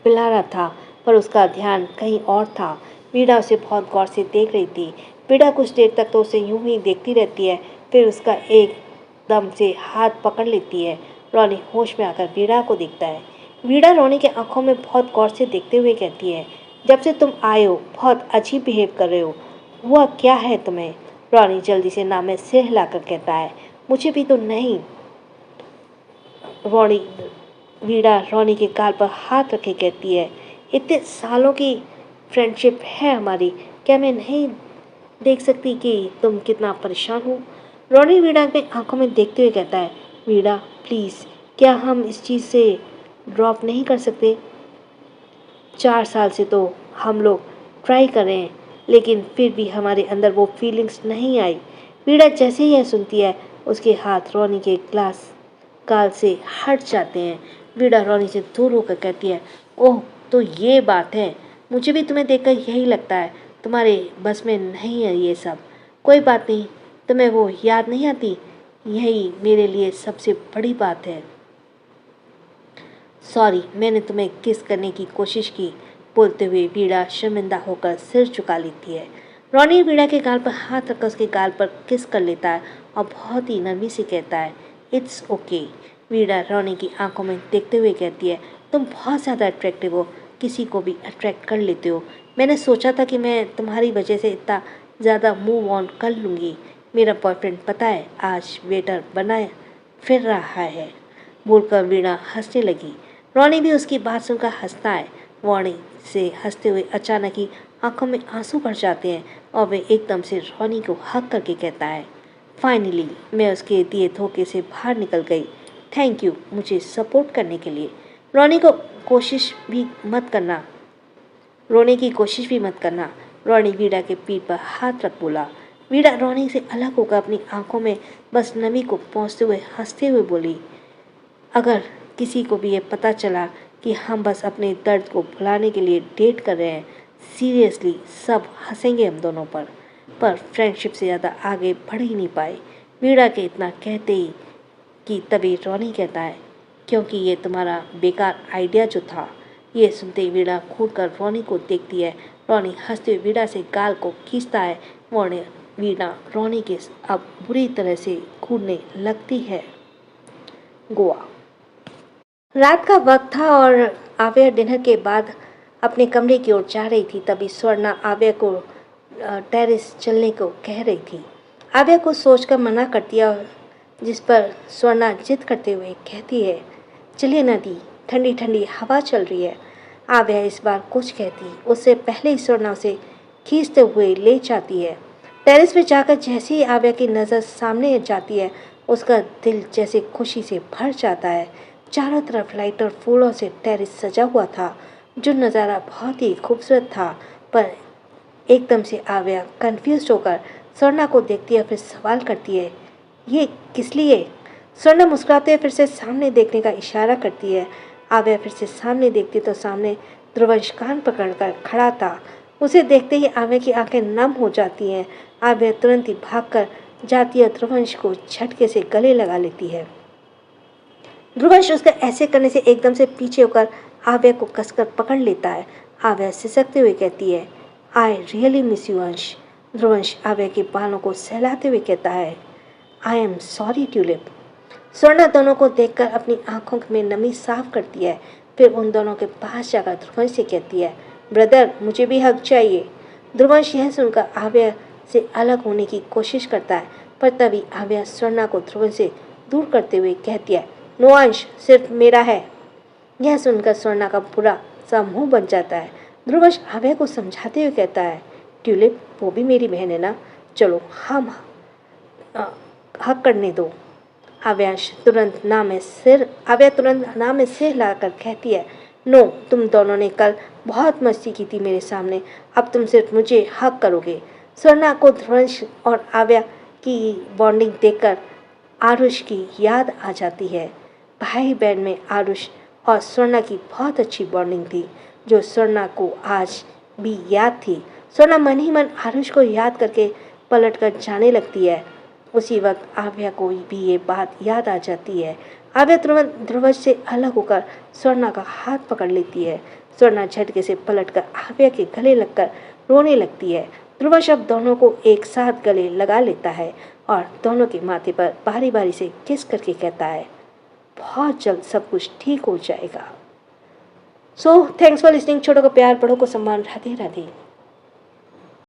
[SPEAKER 1] पिला रहा था, पर उसका ध्यान कहीं और था। वीणा उसे बहुत गौर से देख रही थी। वीणा कुछ देर तक तो उसे यूं ही देखती रहती है, फिर उसका एकदम से हाथ पकड़ लेती है। रोनी होश में आकर वीणा को देखता है। वीणा रोनी के आंखों में बहुत गौर से देखते हुए कहती है, जब से तुम आए हो बहुत अजीब बिहेव कर रहे हो, हुआ क्या है तुम्हें? रोनी जल्दी से नाम में सिर हिलाकर कहता है, मुझे भी तो नहीं। वीणा रोनी के गाल पर हाथ रखे कहती है, इतने सालों की फ्रेंडशिप है हमारी, क्या मैं नहीं देख सकती कि तुम कितना परेशान हो? रोनी वीणा में आंखों में देखते हुए कहता है, वीणा प्लीज़, क्या हम इस चीज़ से ड्रॉप नहीं कर सकते? 4 साल से तो हम लोग ट्राई कर रहे हैं, लेकिन फिर भी हमारे अंदर वो फीलिंग्स नहीं आई। वीणा जैसे ही यह सुनती है उसके हाथ रोनी के ग्लास गाल से हट जाते हैं। वीणा रोनी से दूर होकर कहती है, ओह तो ये बात है, मुझे भी तुम्हें देखकर यही लगता है, तुम्हारे बस में नहीं है ये सब। कोई बात नहीं, तुम्हें वो याद नहीं आती, यही मेरे लिए सबसे बड़ी बात है। सॉरी, मैंने तुम्हें किस करने की कोशिश की। बोलते हुए वीणा शर्मिंदा होकर सिर झुका लेती है। रोनी वीणा के गाल पर हाथ रखकर उसके गाल पर किस कर लेता है और बहुत ही नरमी से कहता है, इट्स ओके। वीणा रोनी की आंखों में देखते हुए कहती है, तुम बहुत ज़्यादा अट्रैक्टिव हो, किसी को भी अट्रैक्ट कर लेते हो। मैंने सोचा था कि मैं तुम्हारी वजह से इतना ज़्यादा मूव ऑन कर लूँगी। मेरा बॉयफ्रेंड पता है आज वेटर बनाए फिर रहा है। बोलकर वीणा हंसने लगी। रोनी भी उसकी बात सुनकर हंसता है। रोनी से हंसते हुए अचानक ही आंखों में आंसू भर जाते हैं और वह एकदम से रोनी को हक करके कहता है, फाइनली मैं उसके दिए धोखे से बाहर निकल गई। थैंक यू मुझे सपोर्ट करने के लिए। रोने की कोशिश भी मत करना। रोनी वीणा के पीठ पर हाथ रख बोला। वीणा रोनी से अलग होकर अपनी आंखों में बस नमी को पहुँचते हुए हंसते हुए बोली, अगर किसी को भी ये पता चला कि हम बस अपने दर्द को भुलाने के लिए डेट कर रहे हैं, सीरियसली सब हंसेंगे हम दोनों पर फ्रेंडशिप से ज़्यादा आगे बढ़ ही नहीं पाए। वीणा के इतना कहते ही कि तभी रोनी कहता है, क्योंकि ये तुम्हारा बेकार आइडिया जो था। ये सुनते ही वीणा घूर कर रोनी को देखती है। रोनी हंसते हुए वीणा से गाल को खींचता है। वीणा रोनी के अब बुरी तरह से घूरने लगती है। गोवा। रात का वक्त था और आव्या डिनर के बाद अपने कमरे की ओर जा रही थी। तभी स्वर्णा आव्या को टेरेस चलने को कह रही थी। आव्या को सोचकर मना कर दिया, जिस पर स्वर्णा जिद करते हुए कहती है, चलिए ना दी, ठंडी ठंडी हवा चल रही है। आव्या इस बार कुछ कहती उससे पहले ही स्वर्णा उसे खींचते हुए ले जाती है। टेरेस पे जाकर जैसे ही आव्या की नज़र सामने जाती है, उसका दिल जैसे खुशी से भर जाता है। चारों तरफ लाइट और फूलों से टेरेस सजा हुआ था, जो नज़ारा बहुत ही खूबसूरत था। पर एकदम से आव्या कंफ्यूज होकर स्वर्णा को देखती है, फिर सवाल करती है, ये किस लिए? स्वर्णा मुस्कुराते हुए फिर से सामने देखने का इशारा करती है। आव्या फिर से सामने देखती तो सामने ध्रुवंश कान पकड़कर खड़ा था। उसे देखते ही आव्या की आंखें नम हो जाती हैं। आव्या तुरंत ही भागकर जाती है, ध्रुवंश को झटके से गले लगा लेती है। ध्रुवंश उसका ऐसे करने से एकदम से पीछे होकर आव्या को कसकर पकड़ लेता है। आव्या सिसकते हुए कहती है, आई रियली मिस यू अंश। ध्रुवंश आव्या के बालों को सहलाते हुए कहता है, I am sorry tulip. Swarna दोनों को देखकर अपनी आंखों में नमी साफ करती है, फिर उन दोनों के पास जाकर ध्रुवंश से कहती है, ब्रदर मुझे भी हक चाहिए। ध्रुवंश यह सुनकर आव्या से अलग होने की कोशिश करता है, पर तभी आव्या स्वर्णा को ध्रुवंश से दूर करते हुए कहती है, नो अंश, सिर्फ मेरा है। यह सुनकर स्वर्णा का पूरा सा मुंह बन जाता है। ध्रुवंश आव्या को समझाते हुए कहता है, ट्यूलिप वो भी मेरी बहन है ना, चलो हम हक करने दो। आव्या तुरंत ना में सिर हिलाकर कहती है, नो, तुम दोनों ने कल बहुत मस्ती की थी मेरे सामने, अब तुम सिर्फ मुझे हक करोगे। स्वर्णा को ध्रुवंश और आव्या की बॉन्डिंग देखकर आरुष की याद आ जाती है। भाई बहन में आरुष और स्वर्णा की बहुत अच्छी बॉन्डिंग थी, जो स्वर्णा को आज भी याद थी। स्वर्णा मन ही मन आरुष को याद करके पलट कर जाने लगती है। उसी वक्त आव्या को भी ये बात याद आ जाती है। आव्या तुरंत ध्रुवंश से अलग होकर स्वर्णा का हाथ पकड़ लेती है। स्वर्णा झटके से पलटकर आव्या के गले लगकर रोने लगती है। ध्रुवंश अब दोनों को एक साथ गले लगा लेता है और दोनों के माथे पर बारी बारी से किस करके कहता है, बहुत जल्द सब कुछ ठीक हो जाएगा। So thanks for listening. छोटों को प्यार, बड़ों को सम्मान। राधे राधे।